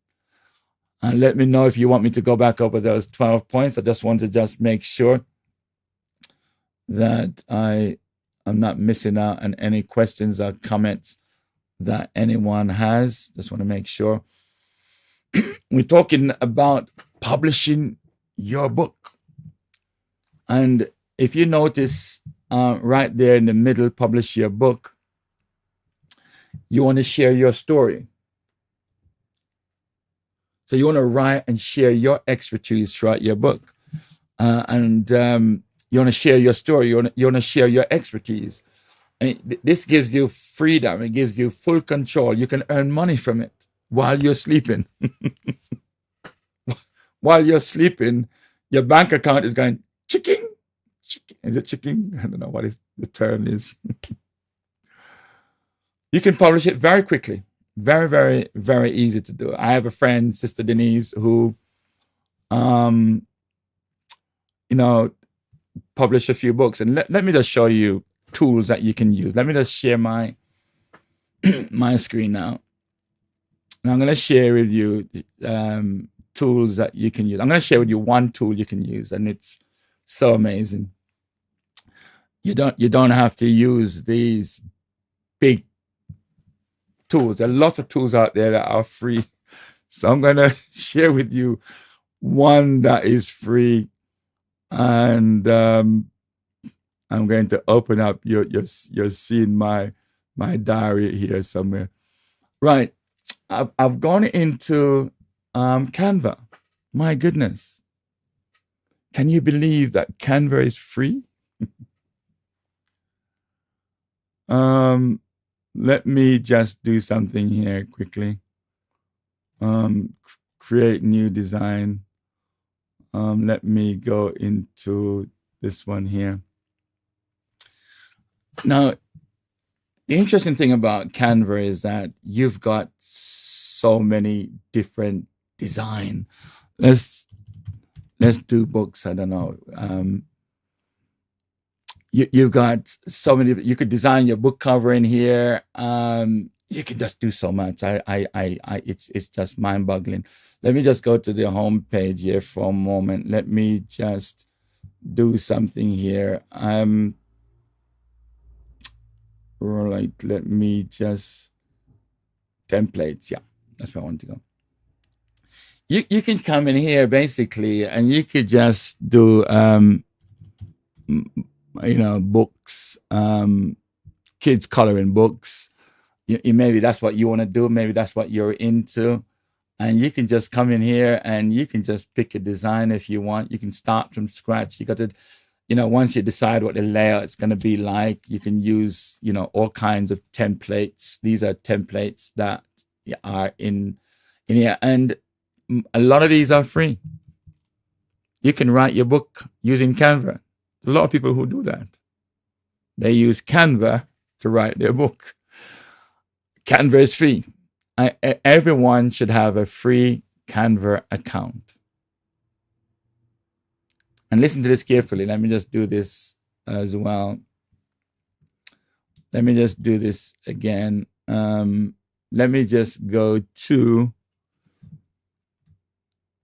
And let me know if you want me to go back over those 12 points. I just want to just make sure that I'm not missing out on any questions or comments that anyone has. Just want to make sure. We're talking about publishing your book. And if you notice right there in the middle, publish your book, you want to share your story. So you want to write and share your expertise throughout your book. And you want to share your story. You want to share your expertise. And this gives you freedom. It gives you full control. You can earn money from it while you're sleeping. While you're sleeping, your bank account is going, chicking. Is it chicking? I don't know what the term is. You can publish it very quickly. Very, very, very easy to do. I have a friend, Sister Denise, who, published a few books. And let me just show you tools that you can use. Let me just share my my screen now. And I'm going to share with you tools that you can use. I'm going to share with you one tool you can use, and it's so amazing. You don't have to use these big tools. There are lots of tools out there that are free. So I'm going to share with you one that is free. And I'm going to open up you're seeing my diary here somewhere. Right. I've gone into Canva. My goodness. Can you believe that Canva is free? Let me just do something here quickly. Create new design. Let me go into this one here. Now, the interesting thing about Canva is that you've got so many different design. Let's do books. I don't know. You've got so many. You could design your book cover in here. You can just do so much. It's just mind-boggling. Let me just go to the home page here for a moment. Let me just do something here. Right. Let me just templates. Yeah, that's where I want to go. You can come in here basically, and you could just do books, kids coloring books. Maybe that's what you want to do. Maybe that's what you're into. And you can just come in here and you can just pick a design if you want. You can start from scratch. You got to, once you decide what the layout's going to be like, you can use, all kinds of templates. These are templates that are in here. And a lot of these are free. You can write your book using Canva. A lot of people who do that. They use Canva to write their book. Canva is free. Everyone should have a free Canva account. And listen to this carefully. Let me just do this as well. Let me just do this again. Let me just go to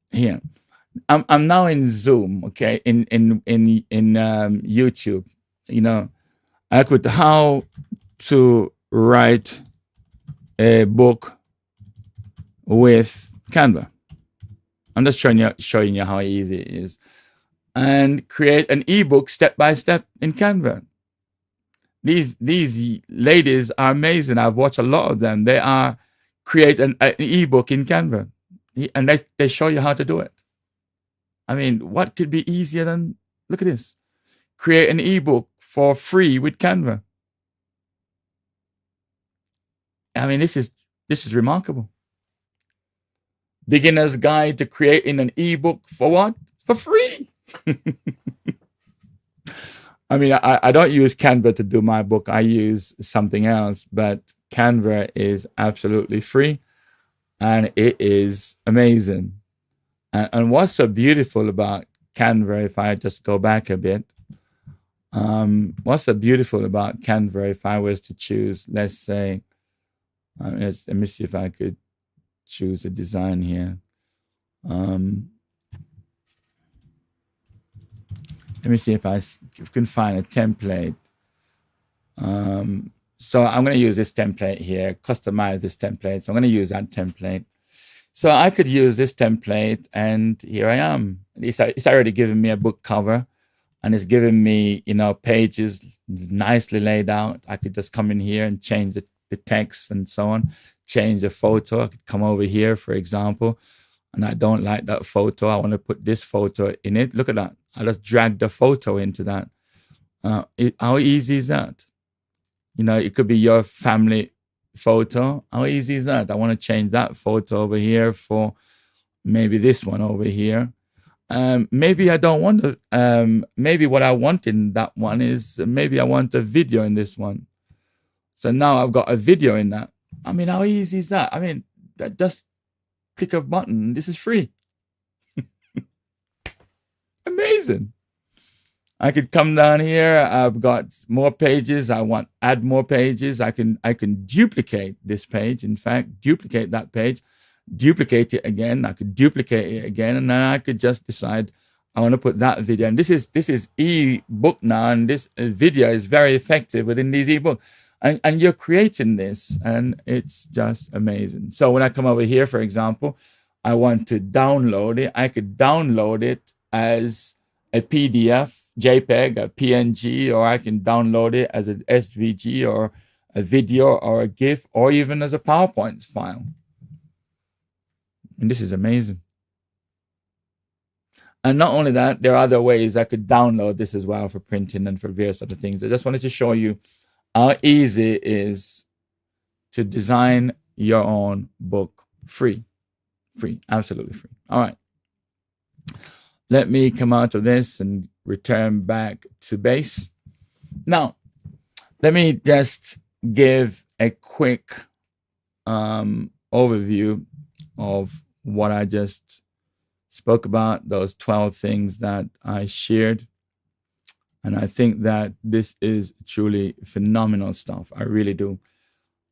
here. I'm now in Zoom, okay, in YouTube. I could how to write a book with Canva. I'm just showing you how easy it is, and create an ebook step by step in Canva. These ladies are amazing. I've watched a lot of them. They are create an ebook in Canva, and they show you how to do it. I mean, what could be easier than, look at this, create an ebook for free with Canva. I mean, this is remarkable. Beginner's guide to creating an ebook for what? For free. I mean, I don't use Canva to do my book. I use something else, but Canva is absolutely free, and it is amazing. And what's so beautiful about Canva, if I just go back a bit, what's so beautiful about Canva, if I was to choose, let's say, let me see if I could choose a design here. Um, let me see if can find a template. So I'm going to use this template here, customize this template. So I'm going to use that template. So I could use this template, and here I am. It's already given me a book cover, and it's giving me, pages nicely laid out. I could just come in here and change the text and so on, change the photo. I could come over here, for example, and I don't like that photo. I want to put this photo in it. Look at that. I just drag the photo into that. How easy is that? It could be your family photo. How easy is that? I want to change that photo over here for maybe this one over here. Maybe I don't want to, maybe what I want in that one is, maybe I want a video in this one. So now I've got a video in that. I mean, how easy is that? I mean, just click a button. This is free. Amazing. I could come down here. I've got more pages. I want add more pages. I can duplicate this page. In fact, duplicate that page, duplicate it again. I could duplicate it again, and then I could just decide I want to put that video. And this is e-book now, and this video is very effective within these e-book. And you're creating this, and it's just amazing. So when I come over here, for example, I want to download it. I could download it as a PDF, JPEG, a PNG, or I can download it as an SVG or a video or a GIF, or even as a PowerPoint file. And this is amazing. And not only that, there are other ways I could download this as well for printing and for various other things. I just wanted to show you how easy it is to design your own book. Free, absolutely free. All right. Let me come out of this and return back to base. Now, let me just give a quick overview of what I just spoke about, those 12 things that I shared. And I think that this is truly phenomenal stuff. I really do.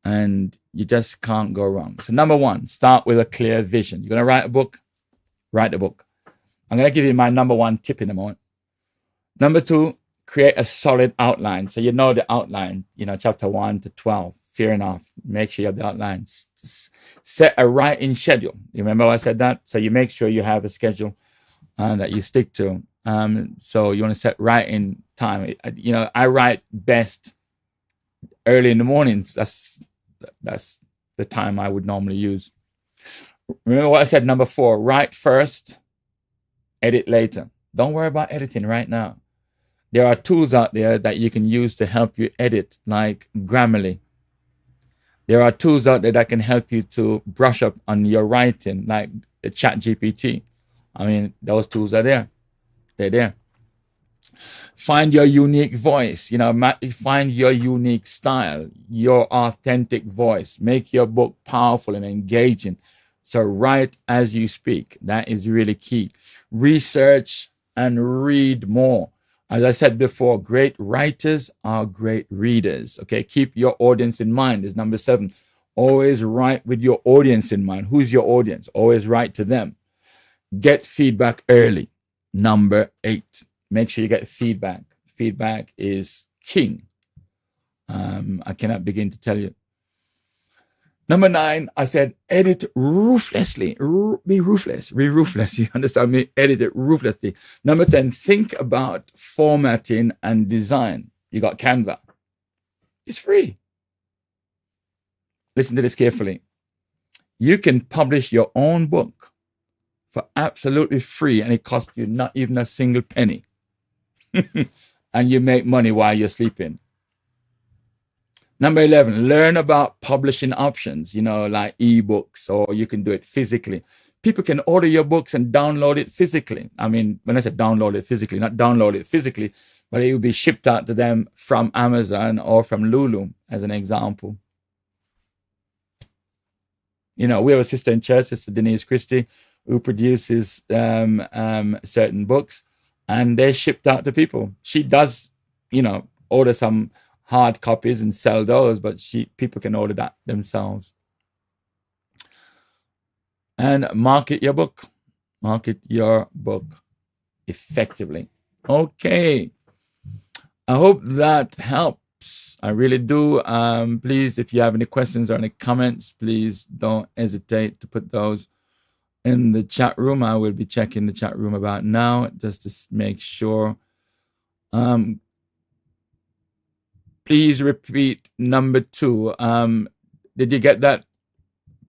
And you just can't go wrong. So number one, start with a clear vision. You're going to write a book? Write the book. I'm going to give you my number one tip in a moment. Number two, create a solid outline. So you know the outline, chapter 1 to 12. Fear enough. Make sure you have the outline. Set a writing schedule. You remember I said that? So you make sure you have a schedule that you stick to. So you want to set writing time. I write best early in the mornings. That's the time I would normally use. Remember what I said, number 4, write first, edit later. Don't worry about editing right now. There are tools out there that you can use to help you edit, like Grammarly. There are tools out there that can help you to brush up on your writing, like ChatGPT. I mean, those tools are there. They're there. Find your unique voice, find your unique style, your authentic voice. Make your book powerful and engaging. So write as you speak. That is really key. Research and read more. As I said before, great writers are great readers. Okay, keep your audience in mind is number 7. Always write with your audience in mind. Who's your audience? Always write to them. Get feedback early. Number 8. Make sure you get feedback. Feedback is king. I cannot begin to tell you. Number 9, I said, edit ruthlessly. Be ruthless. Be ruthless. You understand me? Edit it ruthlessly. Number 10, think about formatting and design. You got Canva. It's free. Listen to this carefully. You can publish your own book for absolutely free, and it costs you not even a single penny. And you make money while you're sleeping. Number 11, learn about publishing options, like ebooks, or you can do it physically. People can order your books and download it physically. I mean, when I said download it physically, not download it physically, but it will be shipped out to them from Amazon or from Lulu, as an example. We have a sister in church, Sister Denise Christie, who produces certain books, and they're shipped out to people. She does, order some hard copies and sell those, but people can order that themselves. And market your book. market your book effectively. Okay. I hope that helps. I really do. Please, if you have any questions or any comments, please don't hesitate to put those in the chat room. I will be checking the chat room about now just to make sure. Please repeat number 2. Did you get that?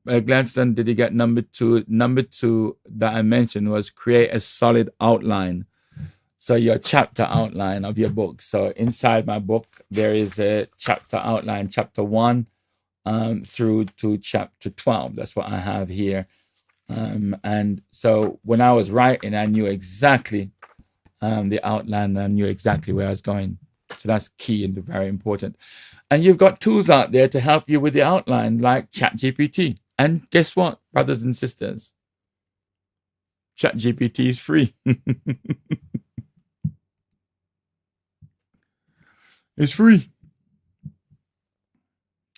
Gladstone, did you get number 2? Number 2 that I mentioned was create a solid outline. So your chapter outline of your book. So inside my book, there is a chapter outline, chapter 1 through to chapter 12. That's what I have here. And so when I was writing, I knew exactly the outline. I knew exactly where I was going. So that's key and very important. And you've got tools out there to help you with the outline, like ChatGPT. And guess what, brothers and sisters? ChatGPT is free. It's free.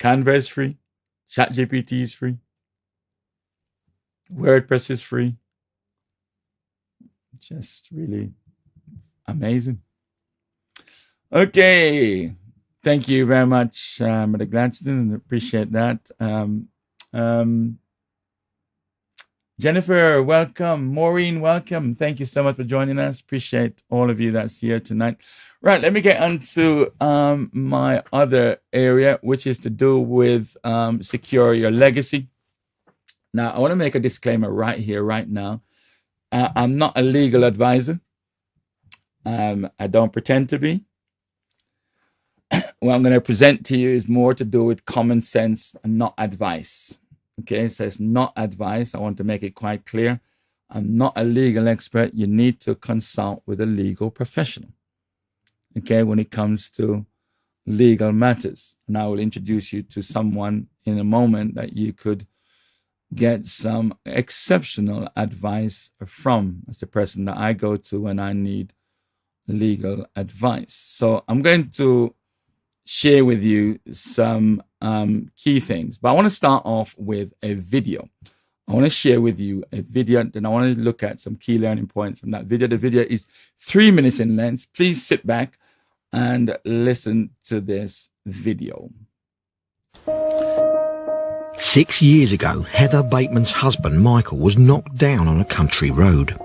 Canva is free. ChatGPT is free. WordPress is free. Just really amazing. Okay. Thank you very much, Brother Gladstone. Appreciate that. Jennifer, welcome. Maureen, welcome. Thank you so much for joining us. Appreciate all of you that's here tonight. Right, let me get on to my other area, which is to do with secure your legacy. Now, I want to make a disclaimer right here, right now. I'm not a legal advisor. I don't pretend to be. What I'm going to present to you is more to do with common sense and not advice. Okay, so it's not advice. I want to make it quite clear. I'm not a legal expert. You need to consult with a legal professional. Okay, when it comes to legal matters. And I will introduce you to someone in a moment that you could get some exceptional advice from. That's the person that I go to when I need legal advice. So I'm going to share with you some key things, but I want to start off with a video. I want to share with you a video, then I want to look at some key learning points from that video. The video is 3 minutes in length. Please sit back and listen to this video. 6 years ago, Heather Bateman's husband, Michael, was knocked down on a country road.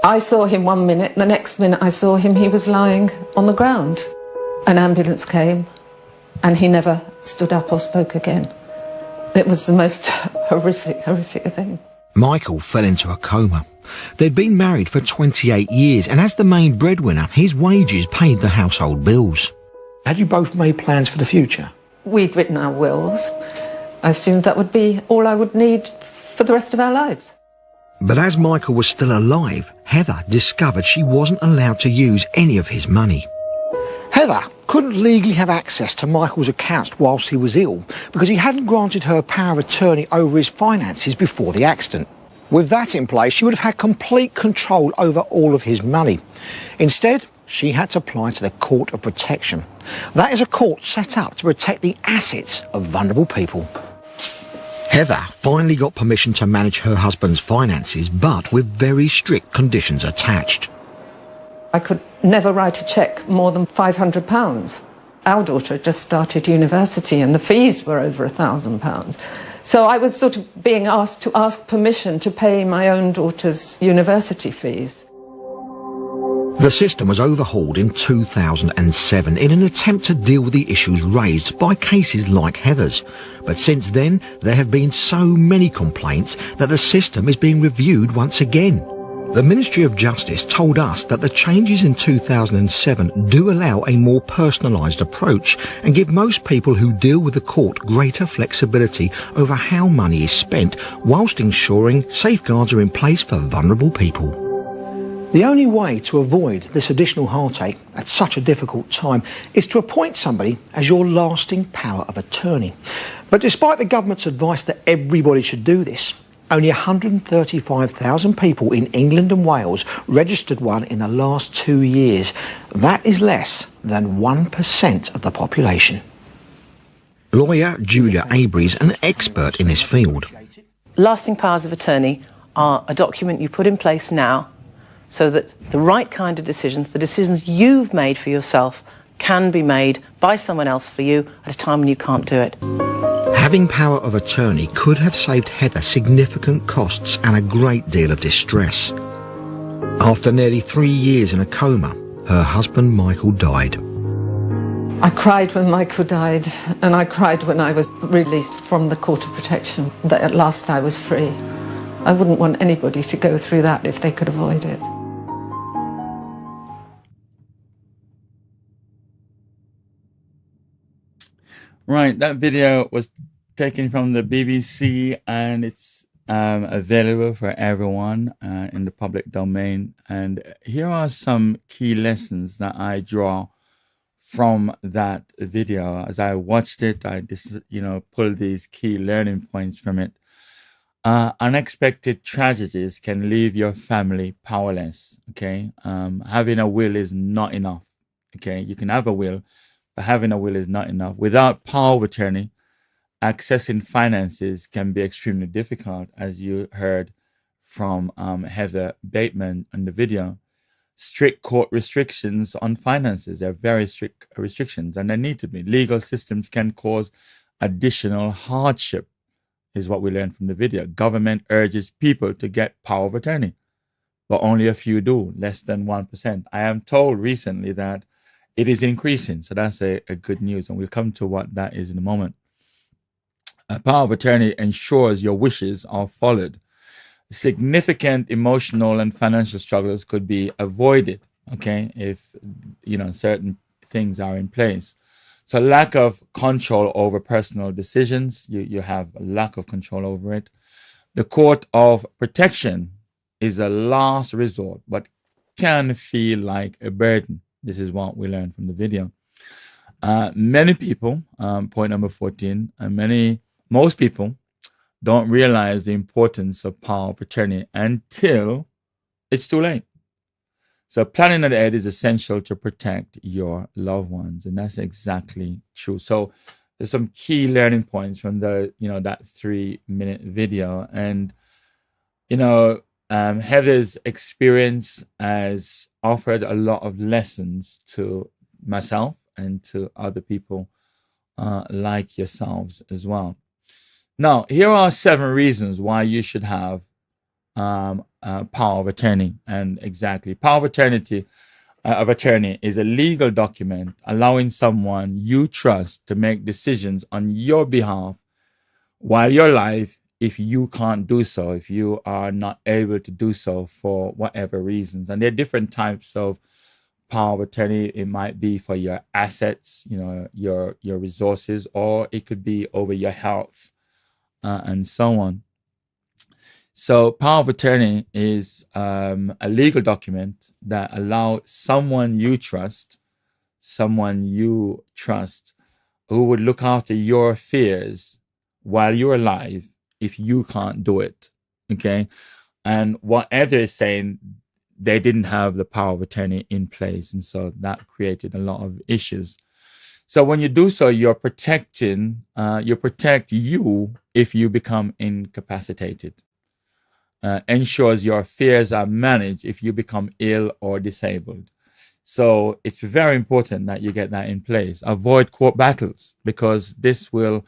I saw him 1 minute, the next minute I saw him, he was lying on the ground. An ambulance came and he never stood up or spoke again. It was the most horrific thing. Michael fell into a coma. They'd been married for 28 years, and as the main breadwinner, his wages paid the household bills. Had you both made plans for the future? We'd written our wills. I assumed that would be all I would need for the rest of our lives. But as Michael was still alive, Heather discovered she wasn't allowed to use any of his money. Heather couldn't legally have access to Michael's accounts whilst he was ill because he hadn't granted her power of attorney over his finances before the accident. With that in place, she would have had complete control over all of his money. Instead, she had to apply to the Court of Protection. That is a court set up to protect the assets of vulnerable people. Heather finally got permission to manage her husband's finances, but with very strict conditions attached. I could never write a cheque more than £500. Our daughter had just started university and the fees were over £1,000. So I was sort of being asked to ask permission to pay my own daughter's university fees. The system was overhauled in 2007 in an attempt to deal with the issues raised by cases like Heather's. But since then, there have been so many complaints that the system is being reviewed once again. The Ministry of Justice told us that the changes in 2007 do allow a more personalised approach and give most people who deal with the court greater flexibility over how money is spent, whilst ensuring safeguards are in place for vulnerable people. The only way to avoid this additional heartache at such a difficult time is to appoint somebody as your lasting power of attorney. But despite the government's advice that everybody should do this, only 135,000 people in England and Wales registered one in the last 2 years. That is less than 1% of the population. Lawyer Julia Avery is an expert in this field. Lasting powers of attorney are a document you put in place now so that the right kind of decisions, the decisions you've made for yourself, can be made by someone else for you at a time when you can't do it. Having power of attorney could have saved Heather significant costs and a great deal of distress. After nearly 3 years in a coma, her husband Michael died. I cried when Michael died, and I cried when I was released from the Court of Protection, that at last I was free. I wouldn't want anybody to go through that if they could avoid it. Right, that video was taken from the BBC, and it's available for everyone in the public domain. And here are some key lessons that I draw from that video. As I watched it, I just, pulled these key learning points from it. Unexpected tragedies can leave your family powerless. Okay, having a will is not enough. Okay, you can have a will, but having a will is not enough. Without power of attorney, accessing finances can be extremely difficult, as you heard from Heather Bateman in the video. Strict court restrictions on finances. They're very strict restrictions, and they need to be. Legal systems can cause additional hardship, is what we learned from the video. Government urges people to get power of attorney, but only a few do, less than 1%. I am told recently that it is increasing, so that's a good news, and we'll come to what that is in a moment. A power of attorney ensures your wishes are followed. Significant emotional and financial struggles could be avoided, okay, if certain things are in place. So lack of control over personal decisions, you have a lack of control over it. The court of protection is a last resort, but can feel like a burden. This is what we learned from the video. Many people, point number 14, and most people don't realize the importance of power of attorney until it's too late. So planning ahead is essential to protect your loved ones, and that's exactly true. So there's some key learning points from the that 3-minute video, and Heather's experience has offered a lot of lessons to myself and to other people like yourselves as well. Now, here are 7 reasons why you should have power of attorney. And exactly, power of attorney is a legal document allowing someone you trust to make decisions on your behalf while you're alive, if you can't do so, if you are not able to do so for whatever reasons. And there are different types of power of attorney. It might be for your assets, your resources, or it could be over your health, and so on. So power of attorney is a legal document that allows someone you trust, who would look after your affairs while you're alive if you can't do it. Okay. And what Heather is saying, they didn't have the power of attorney in place. And so that created a lot of issues. So when you do so, you protect you if you become incapacitated. Ensures your affairs are managed if you become ill or disabled. So it's very important that you get that in place. Avoid court battles, because this will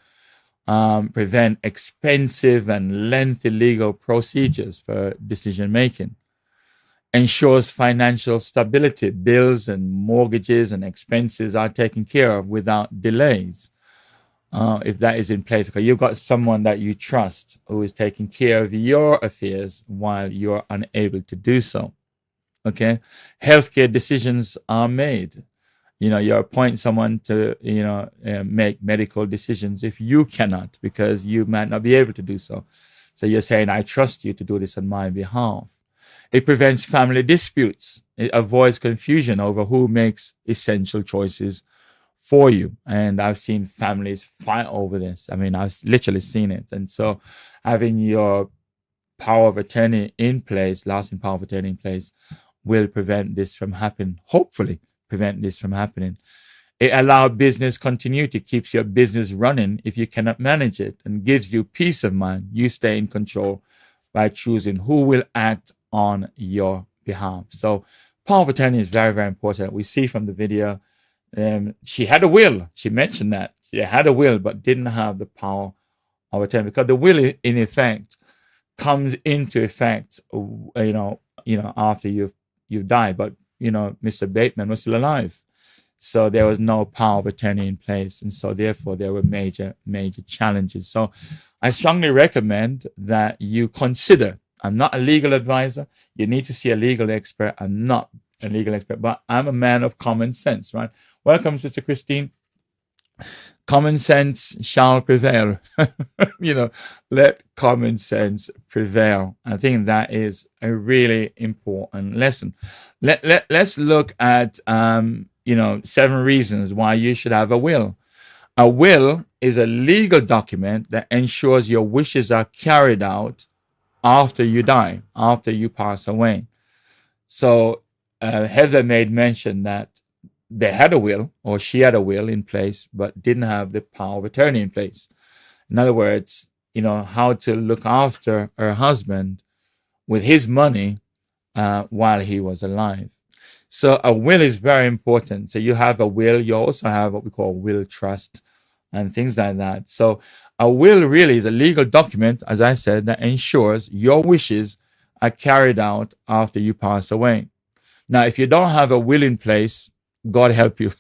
prevent expensive and lengthy legal procedures for decision making. Ensures financial stability. Bills and mortgages and expenses are taken care of without delays. If that is in place, because you've got someone that you trust who is taking care of your affairs while you're unable to do so. Okay. Healthcare decisions are made. You appoint someone to, make medical decisions if you cannot, because you might not be able to do so. So you're saying, I trust you to do this on my behalf. It prevents family disputes. It avoids confusion over who makes essential choices for you. And I've seen families fight over this. I mean, I've literally seen it. And so having your power of attorney in place, lasting power of attorney in place, will prevent this from happening. Hopefully prevent this from happening. It allows business continuity, keeps your business running if you cannot manage it, and gives you peace of mind. You stay in control by choosing who will act on your behalf. So power of attorney is very, very important. We see from the video, she had a will. She mentioned that she had a will, but didn't have the power of attorney, because the will, in effect, comes into effect, after you've died. But Mr. Bateman was still alive, so there was no power of attorney in place, and so therefore there were major challenges. So I strongly recommend that you consider. I'm not a legal advisor. You need to see a legal expert. I'm not a legal expert, but I'm a man of common sense, right? Welcome, Sister Christine. Common sense shall prevail. Let common sense prevail. I think that is a really important lesson. Let's look at 7 reasons why you should have a will. A will is a legal document that ensures your wishes are carried out after you die, after you pass away. So Heather made mention that they had a will, or she had a will in place, but didn't have the power of attorney in place. In other words, how to look after her husband with his money while he was alive. So a will is very important. So you have a will, you also have what we call will trust and things like that. So a will really is a legal document, as I said, that ensures your wishes are carried out after you pass away. Now, if you don't have a will in place, God help you.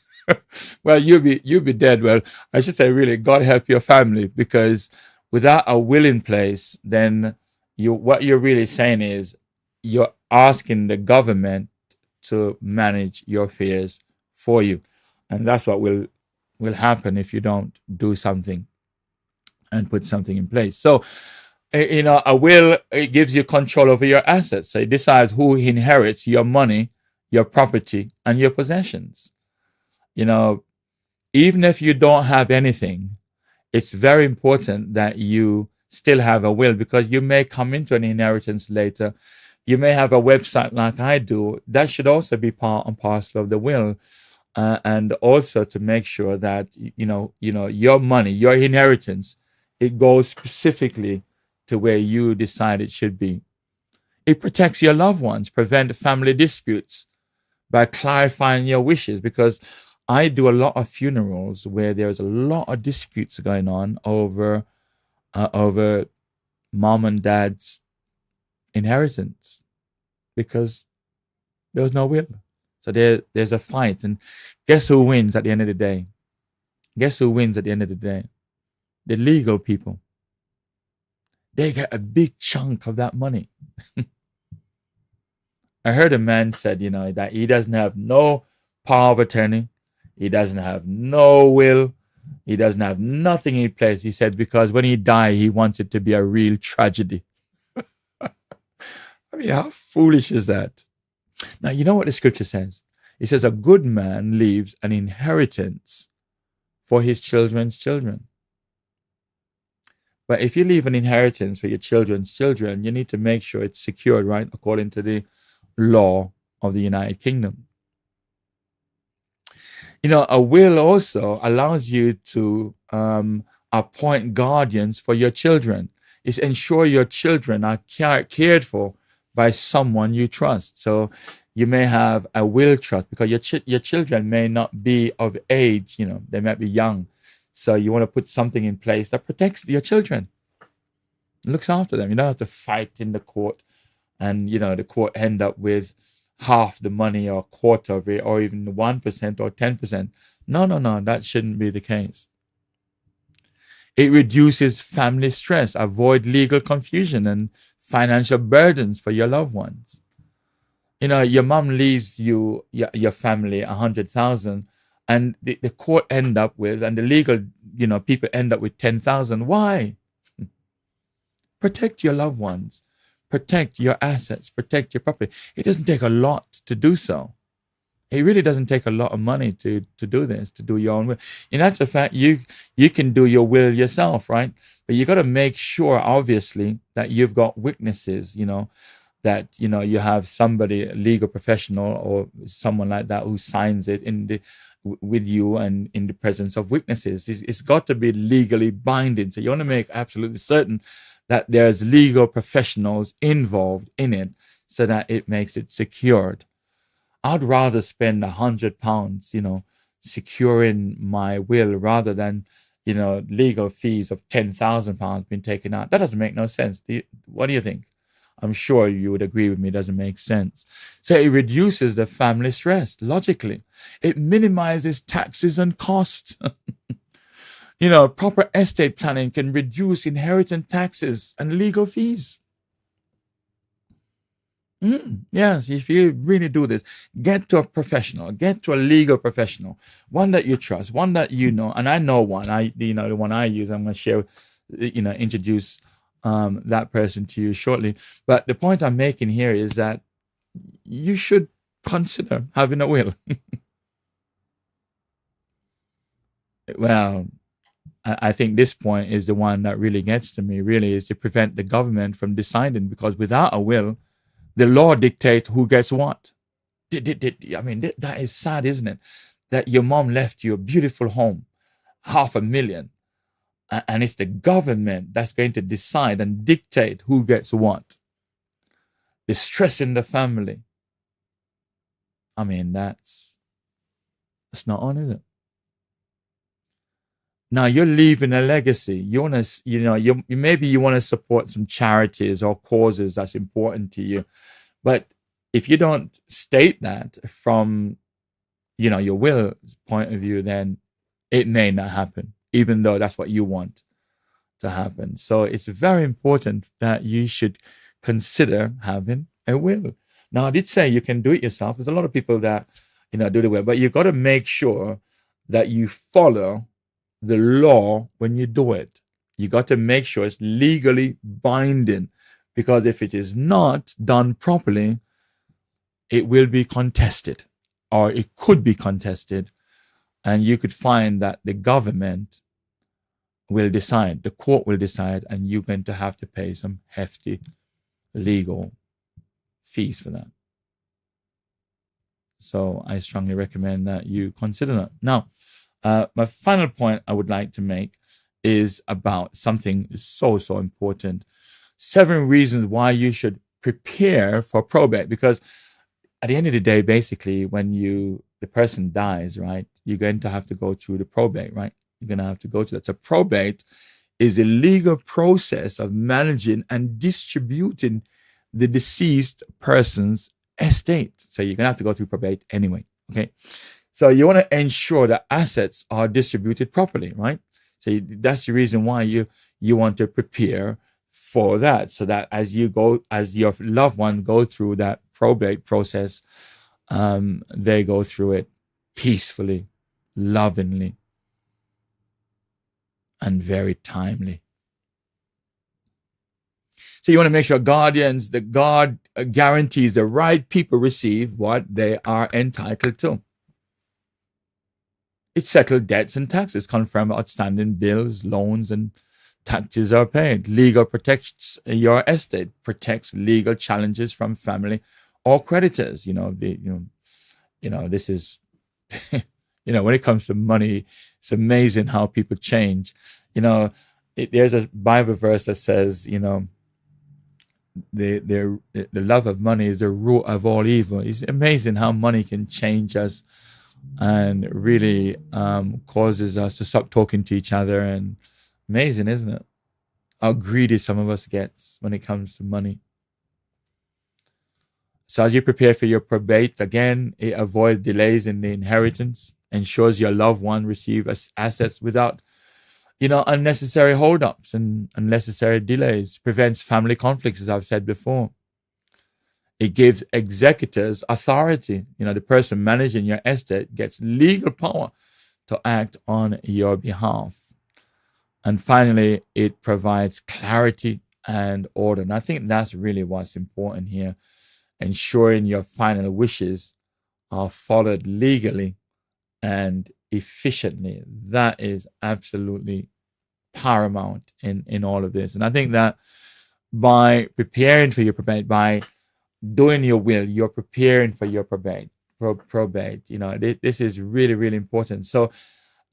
Well, you'll be dead. Well, I should say, really, God help your family, because without a will in place, then what you're really saying is you're asking the government to manage your affairs for you, and that's what will happen if you don't do something and put something in place. So, a will, it gives you control over your assets. So it decides who inherits your money, your property, and your possessions. Even if you don't have anything, it's very important that you still have a will, because you may come into an inheritance later. You may have a website like I do. That should also be part and parcel of the will, and also to make sure that your money, your inheritance, it goes specifically to where you decide it should be. It protects your loved ones, prevent family disputes by clarifying your wishes, because I do a lot of funerals where there's a lot of disputes going on over mom and dad's inheritance, because there was no will. So there's a fight, and guess who wins at the end of the day? Guess who wins at the end of the day? The legal people. They get a big chunk of that money. I heard a man said, that he doesn't have no power of attorney. He doesn't have no will. He doesn't have nothing in place. He said, because when he died, he wants it to be a real tragedy. I mean, how foolish is that? Now, you know what the scripture says? It says, a good man leaves an inheritance for his children's children. But if you leave an inheritance for your children's children, you need to make sure it's secured, right? According to the law of the United Kingdom. A will also allows you to appoint guardians for your children. It's ensure your children are cared for by someone you trust. So you may have a will trust, because your children may not be of age, they might be young. So you want to put something in place that protects your children, looks after them. You don't have to fight in the court, and the court end up with half the money or a quarter of it, or even 1% or 10%. No, that shouldn't be the case. It reduces family stress, avoid legal confusion and financial burdens for your loved ones. Your mom leaves you, your family, 100,000, and the court end up with, and the legal, people end up with 10,000. Why? Protect your loved ones. Protect your assets, protect your property. It doesn't take a lot to do so. It really doesn't take a lot of money to do this, to do your own will. In actual fact, you can do your will yourself, right? But you got to make sure, obviously, that you've got witnesses, that, you have somebody, a legal professional or someone like that, who signs it with you and in the presence of witnesses. It's got to be legally binding. So you want to make absolutely certain that there's legal professionals involved in it so that it makes it secured. I'd rather spend £100, securing my will rather than, legal fees of £10,000 being taken out. That doesn't make no sense. What do you think? I'm sure you would agree with me. It doesn't make sense. So it reduces the family stress, logically. It minimizes taxes and costs. Proper estate planning can reduce inheritance taxes and legal fees. Yes, if you really do this, get to a professional, get to a legal professional, one that you trust, one that you know. And I know one. The one I use, I'm going to share, introduce that person to you shortly. But the point I'm making here is that you should consider having a will. Well, I think this point is the one that really gets to me, really, is to prevent the government from deciding, because without a will, the law dictates who gets what. I mean, that is sad, isn't it? That your mom left you a beautiful home, $500,000, and it's the government that's going to decide and dictate who gets what. The stress in the family. I mean, that's not on, is it? Now you're leaving a legacy. You want to, maybe you want to support some charities or causes that's important to you, but if you don't state that from, your will point of view, then it may not happen, even though that's what you want to happen. So it's very important that you should consider having a will. Now, I did say you can do it yourself. There's a lot of people that, do the will, but you've got to make sure that you follow the law when you do it. You got to make sure it's legally binding, because if it is not done properly, it will be contested, or it could be contested, and you could find that the government will decide, the court will decide, and you're going to have to pay some hefty legal fees for that. So I strongly recommend that you consider that. Now, my final point I would like to make is about something so important. 7 reasons why you should prepare for probate. Because at the end of the day, basically, when the person dies, right, you're going to have to go through the probate, right? You're going to have to go to that. So probate is a legal process of managing and distributing the deceased person's estate. So you're going to have to go through probate anyway, okay? So you want to ensure that assets are distributed properly, right? So that's the reason why you want to prepare for that, so that as your loved one go through that probate process, they go through it peacefully, lovingly, and very timely. So you want to make sure that God guarantees the right people receive what they are entitled to. It settles debts and taxes, confirm outstanding bills, loans, and taxes are paid. Legal protects your estate, protects legal challenges from family or creditors. This is, when it comes to money, it's amazing how people change. There's a Bible verse that says, the love of money is the root of all evil. It's amazing how money can change us and really causes us to stop talking to each other. And amazing, isn't it? How greedy some of us gets when it comes to money. So as you prepare for your probate, again, it avoids delays in the inheritance, ensures your loved one receive assets without, unnecessary holdups and unnecessary delays, prevents family conflicts, as I've said before. It gives executors authority. The person managing your estate gets legal power to act on your behalf. And finally, it provides clarity and order. And I think that's really what's important here. Ensuring your final wishes are followed legally and efficiently. That is absolutely paramount in all of this. And I think that by preparing for your probate, by doing your will, you're preparing for your probate. This is really, really important. So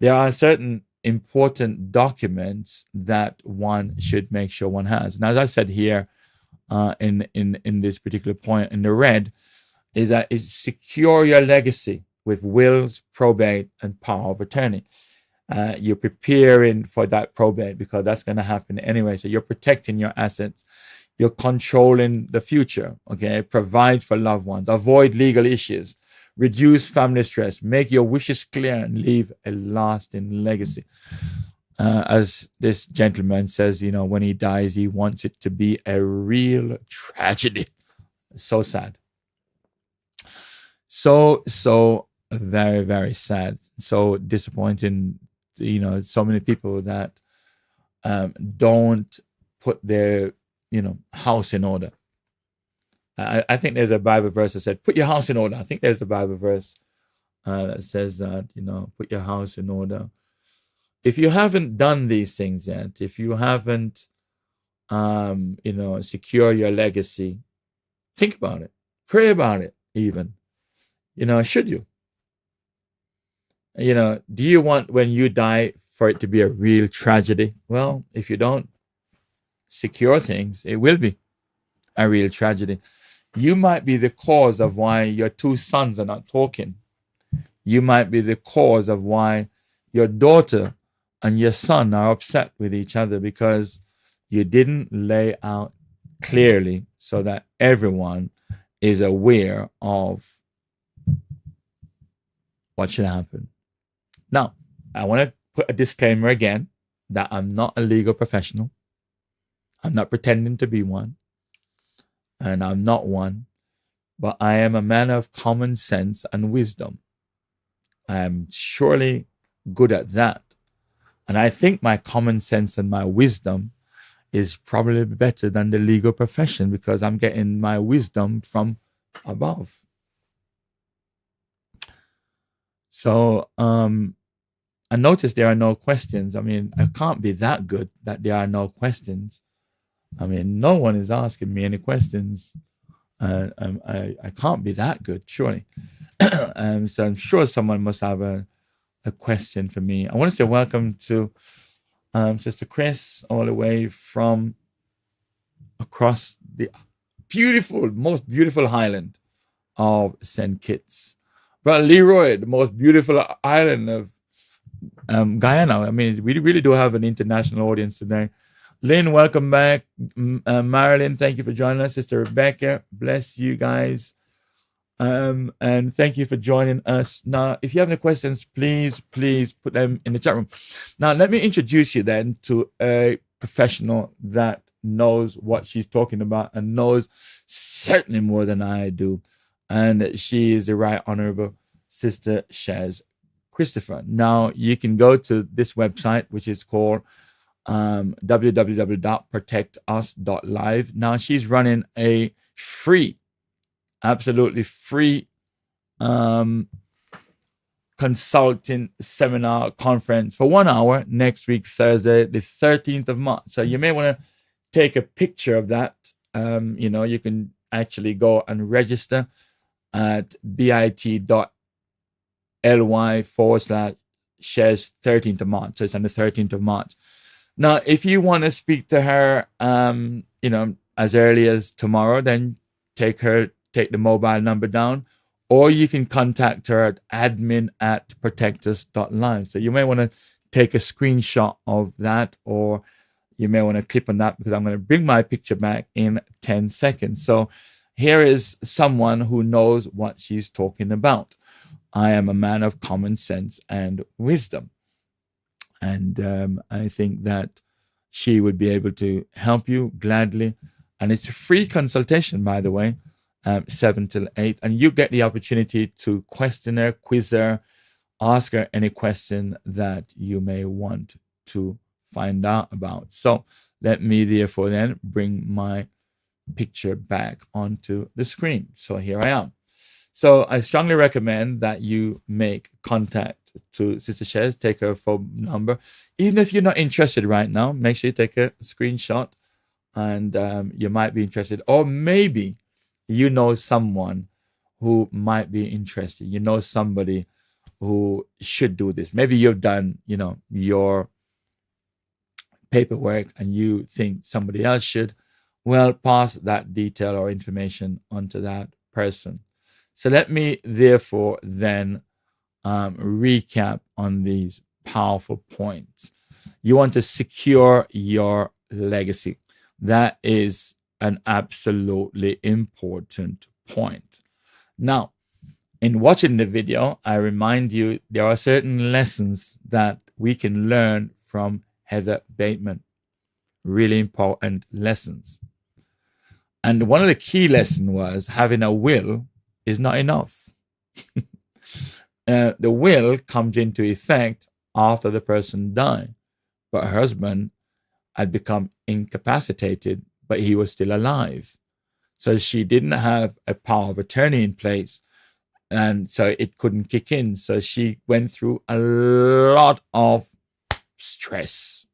there are certain important documents that one should make sure one has. And as I said here in this particular point in the red, is that it's secure your legacy with wills, probate, and power of attorney. You're preparing for that probate because that's going to happen anyway. So you're protecting your assets. You're controlling the future. Okay, provide for loved ones. Avoid legal issues. Reduce family stress. Make your wishes clear and leave a lasting legacy. As this gentleman says, you know, when he dies, he wants it to be a real tragedy. So sad. So very, very sad. So disappointing. You know, so many people that don't put their, you know, house in order. I think there's a Bible verse that said, put your house in order. I think there's a Bible verse that says that, you know, put your house in order. If you haven't done these things yet, if you haven't, you know, secure your legacy, think about it. Pray about it even. You know, should you? You know, do you want when you die for it to be a real tragedy? Well, if you don't secure things, it will be a real tragedy. You might be the cause of why your two sons are not talking. You might be the cause of why your daughter and your son are upset with each other because you didn't lay out clearly so that everyone is aware of what should happen. Now, I want to put a disclaimer again that I'm not a legal professional. I'm not pretending to be one. And I'm not one. But I am a man of common sense and wisdom. I am surely good at that. And I think my common sense and my wisdom is probably better than the legal profession because I'm getting my wisdom from above. So, I notice there are no questions. I mean, I can't be that good that there are no questions. I mean, no one is asking me any questions. I can't be that good, surely. So I'm sure someone must have a question for me. I want to say welcome to Sister Chris, all the way from across the beautiful, most beautiful island of St. Kitts. Brother Leroy, the most beautiful island of Guyana. I mean, we really do have an international audience today. Lynn, welcome back. Marilyn, thank you for joining us. Sister Rebecca, bless you guys. And thank you for joining us. Now, if you have any questions, please put them in the chat room. Now, let me introduce you then to a professional that knows what she's talking about and knows certainly more than I do. And she is the Right Honorable Sister Shez Christopher. Now, you can go to this website, which is called www.protectus.live. Now, she's running a free, absolutely free consulting seminar conference for 1 hour next week, Thursday, the 13th of March. So you may want to take a picture of that. You know, you can actually go and register at bit.ly/Shez 13th of March. So it's on the 13th of March. Now, if you want to speak to her, you know, as early as tomorrow, then take the mobile number down, or you can contact her at admin@protectus.live. So you may want to take a screenshot of that, or you may want to click on that because I'm going to bring my picture back in 10 seconds. So here is someone who knows what she's talking about. I am a man of common sense and wisdom. And I think that she would be able to help you gladly. And it's a free consultation, by the way, 7 till 8. And you get the opportunity to question her, quiz her, ask her any question that you may want to find out about. So let me therefore then bring my picture back onto the screen. So here I am. So I strongly recommend that you make contact to Sister Shez, take her phone number. Even if you're not interested right now, make sure you take a screenshot, and you might be interested. Or maybe you know someone who might be interested. You know somebody who should do this. Maybe you've done, your paperwork and you think somebody else should. Well, pass that detail or information onto that person. So let me therefore then recap on these powerful points. You want to secure your legacy. That is an absolutely important point. Now, in watching the video, I remind you there are certain lessons that we can learn from Heather Bateman. Really important lessons. And one of the key lessons was having a will is not enough. The will comes into effect after the person died. But her husband had become incapacitated, but he was still alive. So she didn't have a power of attorney in place, and so it couldn't kick in. So she went through a lot of stress.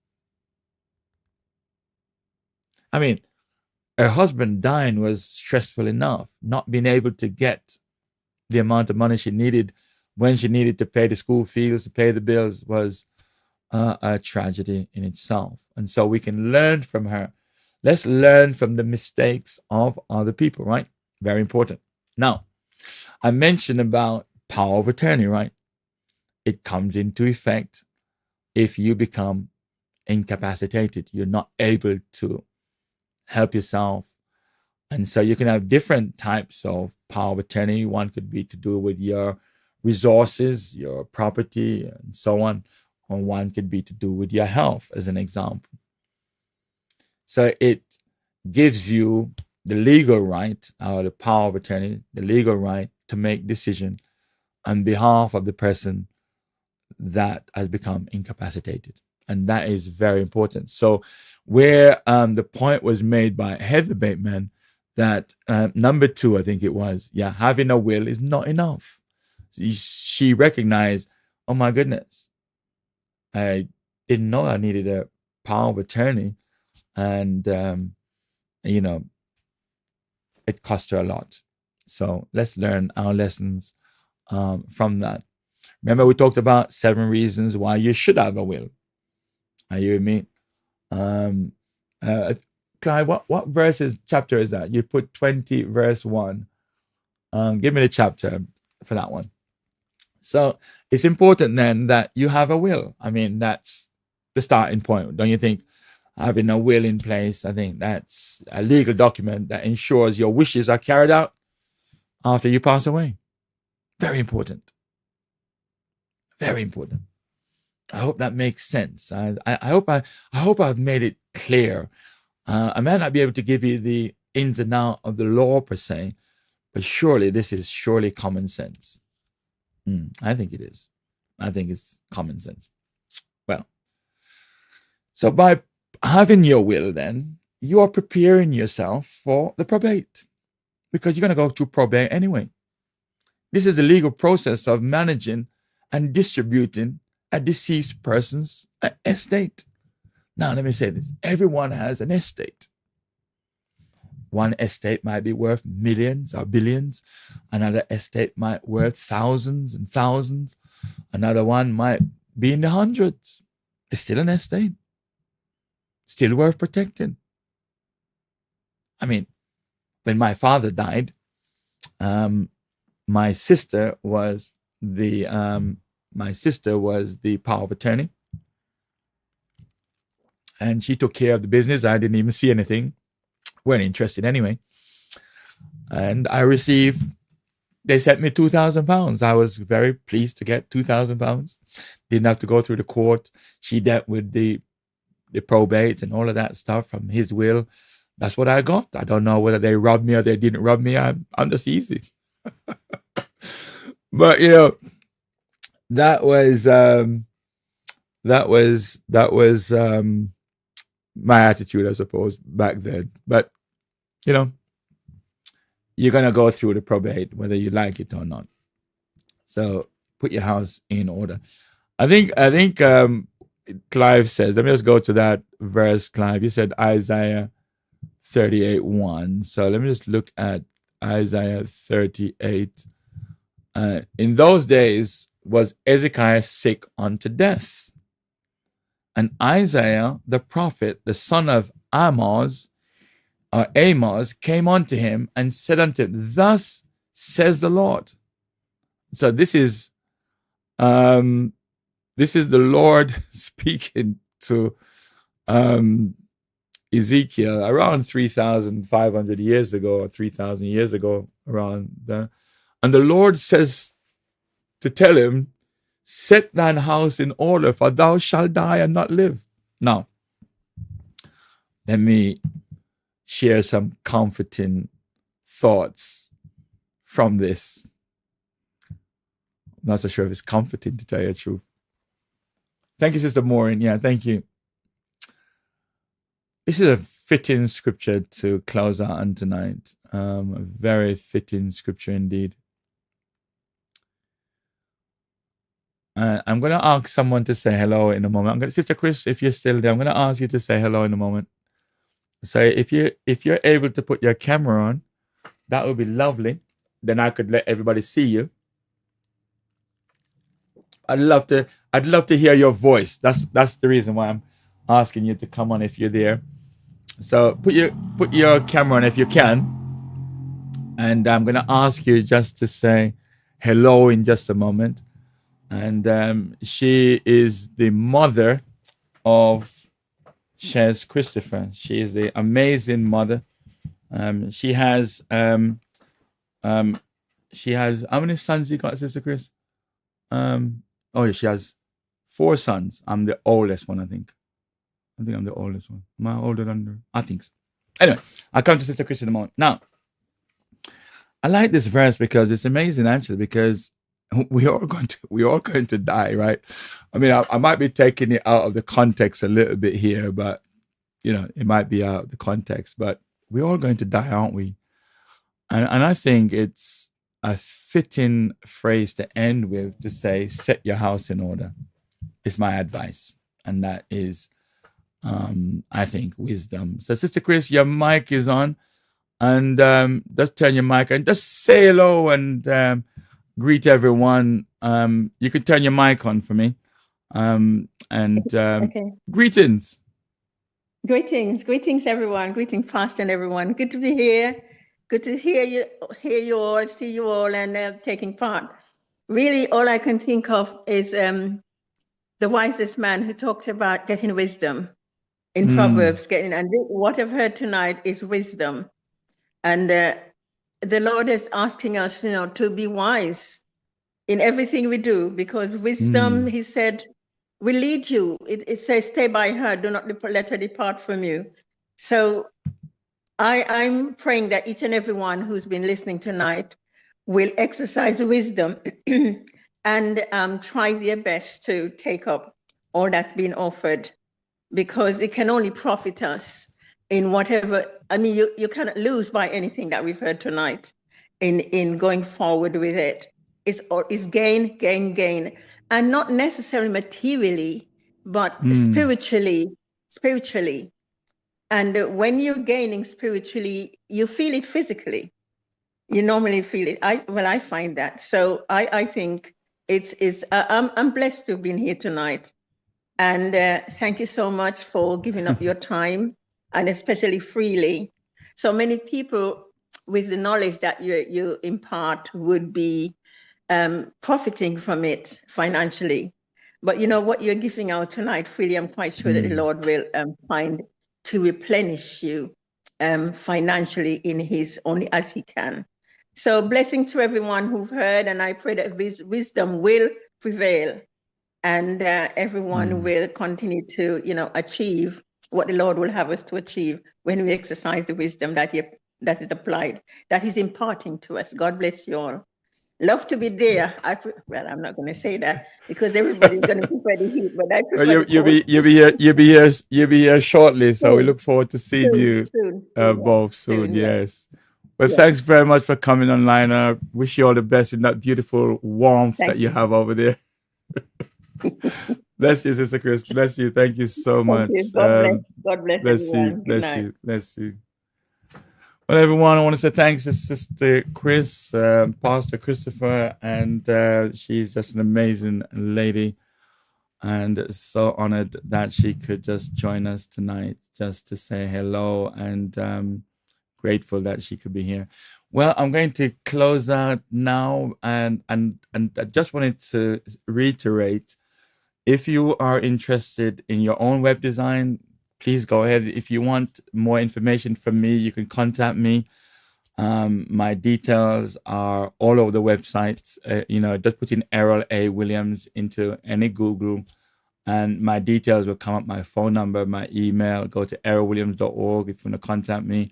I mean, her husband dying was stressful enough. Not being able to get the amount of money she needed when she needed to pay the school fees, to pay the bills, was a tragedy in itself. And so we can learn from her. Let's learn from the mistakes of other people, right? Very important. Now, I mentioned about power of attorney, right? It comes into effect if you become incapacitated. You're not able to help yourself. And so you can have different types of power of attorney. One could be to do with your resources, your property, and so on. Or one could be to do with your health, as an example. So it gives you the legal right, or the power of attorney, the legal right to make decision on behalf of the person that has become incapacitated. And that is very important. So where the point was made by Heather Bateman that number 2, I think it was, having a will is not enough. She recognized, oh my goodness, I didn't know I needed a power of attorney. And, it cost her a lot. So let's learn our lessons from that. Remember, we talked about 7 reasons why you should have a will. Are you with me? Clive, what chapter is that? You put 20 verse 1. Give me the chapter for that one. So it's important then that you have a will. I mean, that's the starting point, don't you think? Having a will in place, I think that's a legal document that ensures your wishes are carried out after you pass away. Very important. Very important. I hope that makes sense. I hope I've made it clear. I may not be able to give you the ins and outs of the law per se, but surely this is common sense. I think it is. I think it's common sense. Well, so by having your will, then you are preparing yourself for the probate, because you're going to go through probate anyway. This is the legal process of managing and distributing a deceased person's estate. Now, let me say this. Everyone has an estate. One estate might be worth millions or billions. Another estate might be worth thousands and thousands. Another one might be in the hundreds. It's still an estate. Still worth protecting. I mean, when my father died, my sister was the power of attorney, and she took care of the business. I didn't even see anything. Weren't interested anyway. And they sent me £2,000. I was very pleased to get £2,000. Didn't have to go through the court. She dealt with the probate and all of that stuff from his will. That's what I got. I don't know whether they robbed me or they didn't rob me. I'm just easy. But that was my attitude, I suppose, back then. But you're gonna go through the probate whether you like it or not. So put your house in order. I think Clive says, let me just go to that verse, Clive. You said Isaiah 38:1. So let me just look at Isaiah 38. In those days, was Hezekiah sick unto death. And Isaiah the prophet, the son of Amos, came unto him and said unto him, Thus says the Lord. So this is the Lord speaking to Ezekiel around 3,500 years ago or 3,000 years ago around there. And the Lord says to tell him, set thine house in order, for thou shalt die and not live. Now, let me share some comforting thoughts from this. I'm not so sure if it's comforting, to tell you the truth. Thank you, Sister Maureen. Yeah, thank you. This is a fitting scripture to close out on tonight. A very fitting scripture indeed. I'm going to ask someone to say hello in a moment. Sister Chris, if you're still there, I'm going to ask you to say hello in a moment. So if you're able to put your camera on, that would be lovely. Then I could let everybody see you. I'd love to hear your voice. That's the reason why I'm asking you to come on if you're there. So put your camera on if you can. And I'm going to ask you just to say hello in just a moment. And she is the mother of Shez Christopher. She is the amazing mother. She has how many sons you got, Sister Chris? She has 4 sons. I'm the oldest one, I think. I think I'm the oldest one. Am I older than her? I think so. Anyway, I'll come to Sister Chris in a moment. Now, I like this verse because it's amazing, actually, because we are going to die, right? I mean, I might be taking it out of the context a little bit here, but it might be out of the context. But we're all going to die, aren't we? And I think it's a fitting phrase to end with, to say, set your house in order. Is my advice, and that is, I think, wisdom. So, Sister Chris, your mic is on, and just turn your mic and just say hello and greet everyone. You can turn your mic on for me. Okay. Greetings. Greetings, everyone. Greetings, Pastor and everyone. Good to be here. Good to hear you all, see you all, and taking part. Really, all I can think of is the wisest man who talked about getting wisdom in Proverbs. And what I've heard tonight is wisdom. And the Lord is asking us, to be wise in everything we do, because wisdom, he said, will lead you. It says, stay by her, do not let her depart from you. So I'm praying that each and every one who's been listening tonight will exercise wisdom and try their best to take up all that's been offered, because it can only profit us in whatever. I mean, you cannot lose by anything that we've heard tonight in going forward with it. It's gain, gain, gain. And not necessarily materially, but spiritually. And when you're gaining spiritually, you feel it physically. You normally feel it. I find that. So I think I'm blessed to have been here tonight. And thank you so much for giving up your time, and especially freely. So many people with the knowledge that you impart would be profiting from it financially. But what you're giving out tonight, freely, I'm quite sure that the Lord will find to replenish you financially in his only as he can. So blessing to everyone who've heard, and I pray that wisdom will prevail, and everyone will continue to, achieve what the Lord will have us to achieve when we exercise the wisdom that is applied, that he's imparting to us. God bless you all. Love to be there. I'm not going to say that because everybody's going to be ready here. But you'll be here shortly. So we look forward to seeing you both soon. Yes. Well, thanks very much for coming online. I wish you all the best in that beautiful warmth that you have over there. Bless you, Sister Chris. Bless you. Thank you so much. God bless. God bless. Bless you. Bless you. Bless you. Well, everyone, I want to say thanks to Sister Chris, Pastor Christopher, and she's just an amazing lady, and so honored that she could just join us tonight just to say hello, and grateful that she could be here. Well, I'm going to close out now, and I just wanted to reiterate, if you are interested in your own web design, please go ahead. If you want more information from me, you can contact me. My details are all over the website. Just put in Errol A. Williams into any Google, and my details will come up, my phone number, my email. Go to errolwilliams.org if you want to contact me.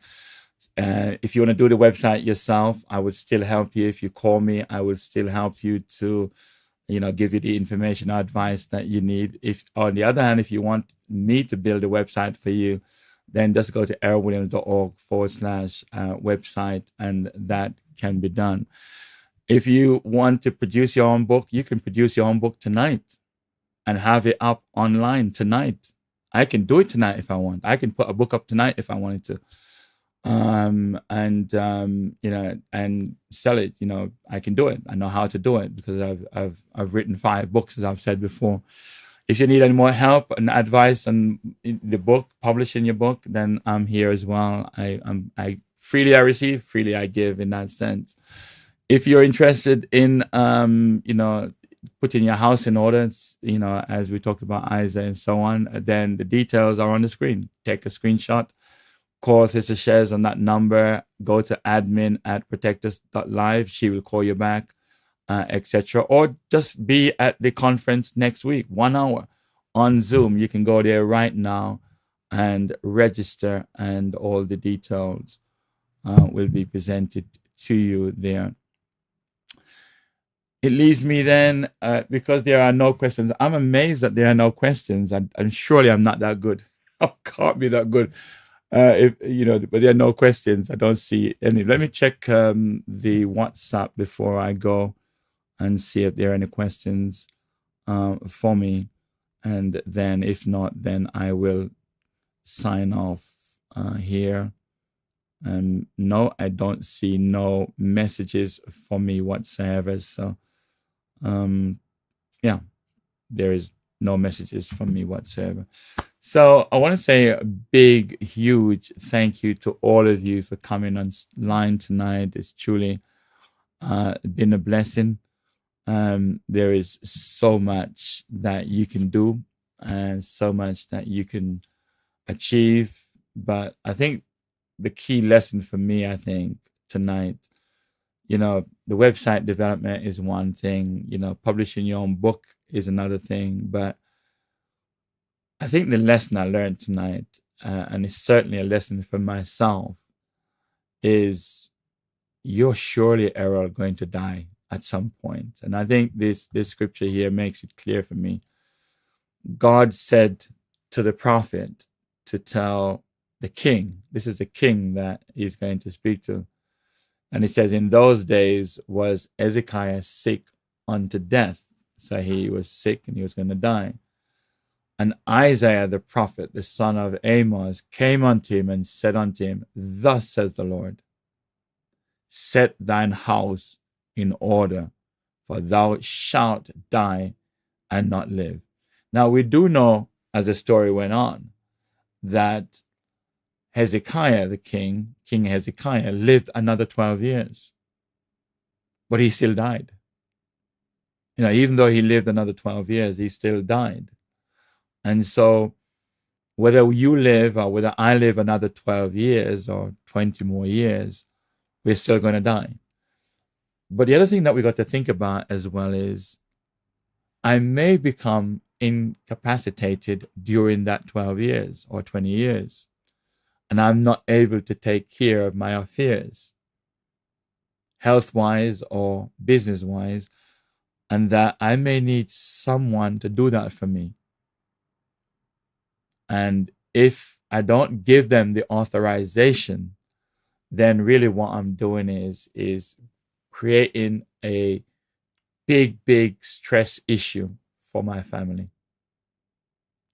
If you want to do the website yourself, I would still help you. If you call me, I will still help you to give you the information or advice that you need. If, on the other hand, if you want me to build a website for you, then just go to errolwilliams.org/website, and that can be done. If you want to produce your own book, you can produce your own book tonight and have it up online tonight. I can do it tonight if I want. I can put a book up tonight if I wanted to. And sell it. I can do it. I know how to do it because I've written 5 books, as I've said before. If you need any more help and advice on the book, publishing your book, then I'm here as well. I freely I receive, freely I give, in that sense. If you're interested in putting your house in order, as we talked about Isaiah and so on, then the details are on the screen. Take a screenshot. Call Sister Shez on that number. Go to admin@protectus.live. She will call you back, etc. Or just be at the conference next week, 1 hour on Zoom. You can go there right now and register, and all the details will be presented to you there. It leaves me then, because there are no questions. I'm amazed that there are no questions, and surely I'm not that good. I can't be that good. But there are no questions. I don't see any. Let me check the WhatsApp before I go and see if there are any questions for me. And then if not, then I will sign off here. And no, I don't see no messages for me whatsoever. So, there is no messages from me whatsoever. So I want to say a big, huge thank you to all of you for coming online tonight. It's truly been a blessing. There is so much that you can do and so much that you can achieve. But I think the key lesson for me, tonight, the website development is one thing, publishing your own book is another thing. But I think the lesson I learned tonight, and it's certainly a lesson for myself, is you're surely, Errol, going to die at some point. And I think this scripture here makes it clear for me. God said to the prophet to tell the king, this is the king that he's going to speak to. And it says, in those days was Hezekiah sick unto death. So he was sick and he was going to die. And Isaiah the prophet, the son of Amos, came unto him and said unto him, thus says the Lord, set thine house in order, for thou shalt die and not live. Now we do know, as the story went on, that Hezekiah, the King Hezekiah, lived another 12 years. But he still died. Even though he lived another 12 years, he still died. And so whether you live or whether I live another 12 years or 20 more years, we're still going to die. But the other thing that we got to think about as well is I may become incapacitated during that 12 years or 20 years, and I'm not able to take care of my affairs, health-wise or business-wise, and that I may need someone to do that for me. And if I don't give them the authorization, then really what I'm doing is creating a big stress issue for my family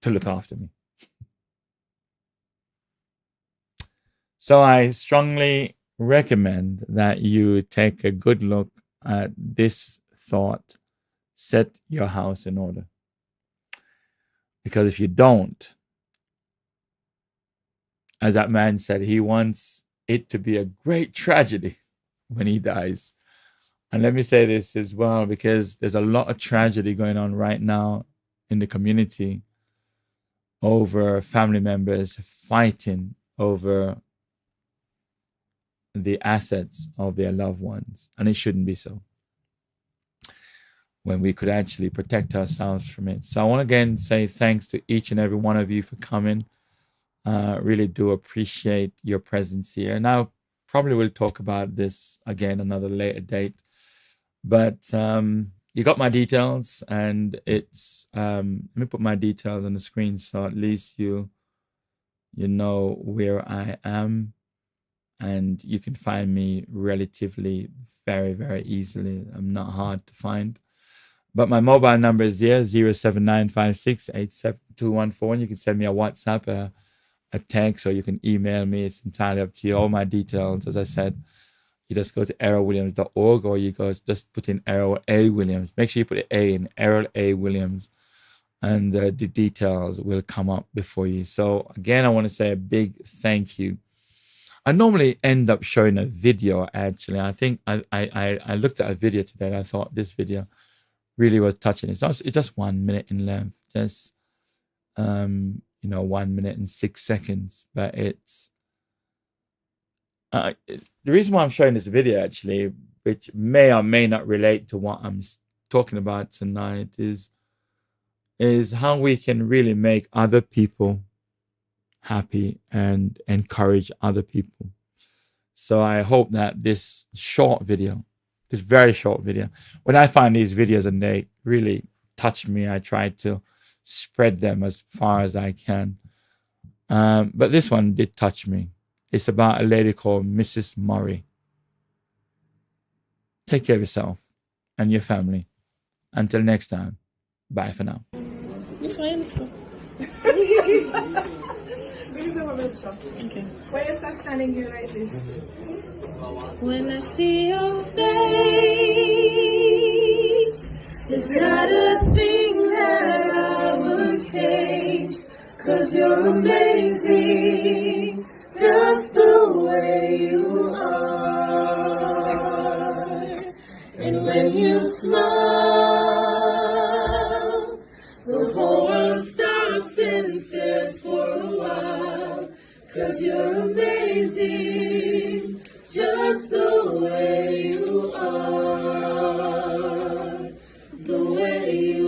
to look after me. So I strongly recommend that you take a good look at this thought: set your house in order. Because if you don't, as that man said, he wants it to be a great tragedy when he dies. And let me say this as well, because there's a lot of tragedy going on right now in the community over family members fighting over the assets of their loved ones. And it shouldn't be so, when we could actually protect ourselves from it. So I want to again say thanks to each and every one of you for coming. Really do appreciate your presence here. And I probably will talk about this again another later date. But you got my details, and it's let me put my details on the screen so at least you know where I am, and you can find me relatively very, very easily. I'm not hard to find. But my mobile number is there, 07956872214. And you can send me a WhatsApp, a text, or you can email me. It's entirely up to you. All my details, as I said, you just go to errolwilliams.org, or you just put in Errol A. Williams. Make sure you put an A in, Errol A. Williams, and the details will come up before you. So again, I want to say a big thank you. I normally end up showing a video, actually. I think I looked at a video today, and I thought this video really was touching. It's just 1 minute in length, just 1 minute and 6 seconds. But it's the reason why I'm showing this video, actually, which may or may not relate to what I'm talking about tonight, is how we can really make other people happy and encourage other people. So I hope that this short video, this very short video, when I find these videos and they really touch me, I try to spread them as far as I can. But this one did touch me. It's about a lady called Mrs. Murray. Take care of yourself and your family. Until next time, bye for now. Okay. Why you start standing here like this? When I see your face, it's not a thing that I would change, 'cause you're amazing, just the way you are. And when you smile, the whole world stops and stares for a while, 'cause you're amazing, just the way you are, the way you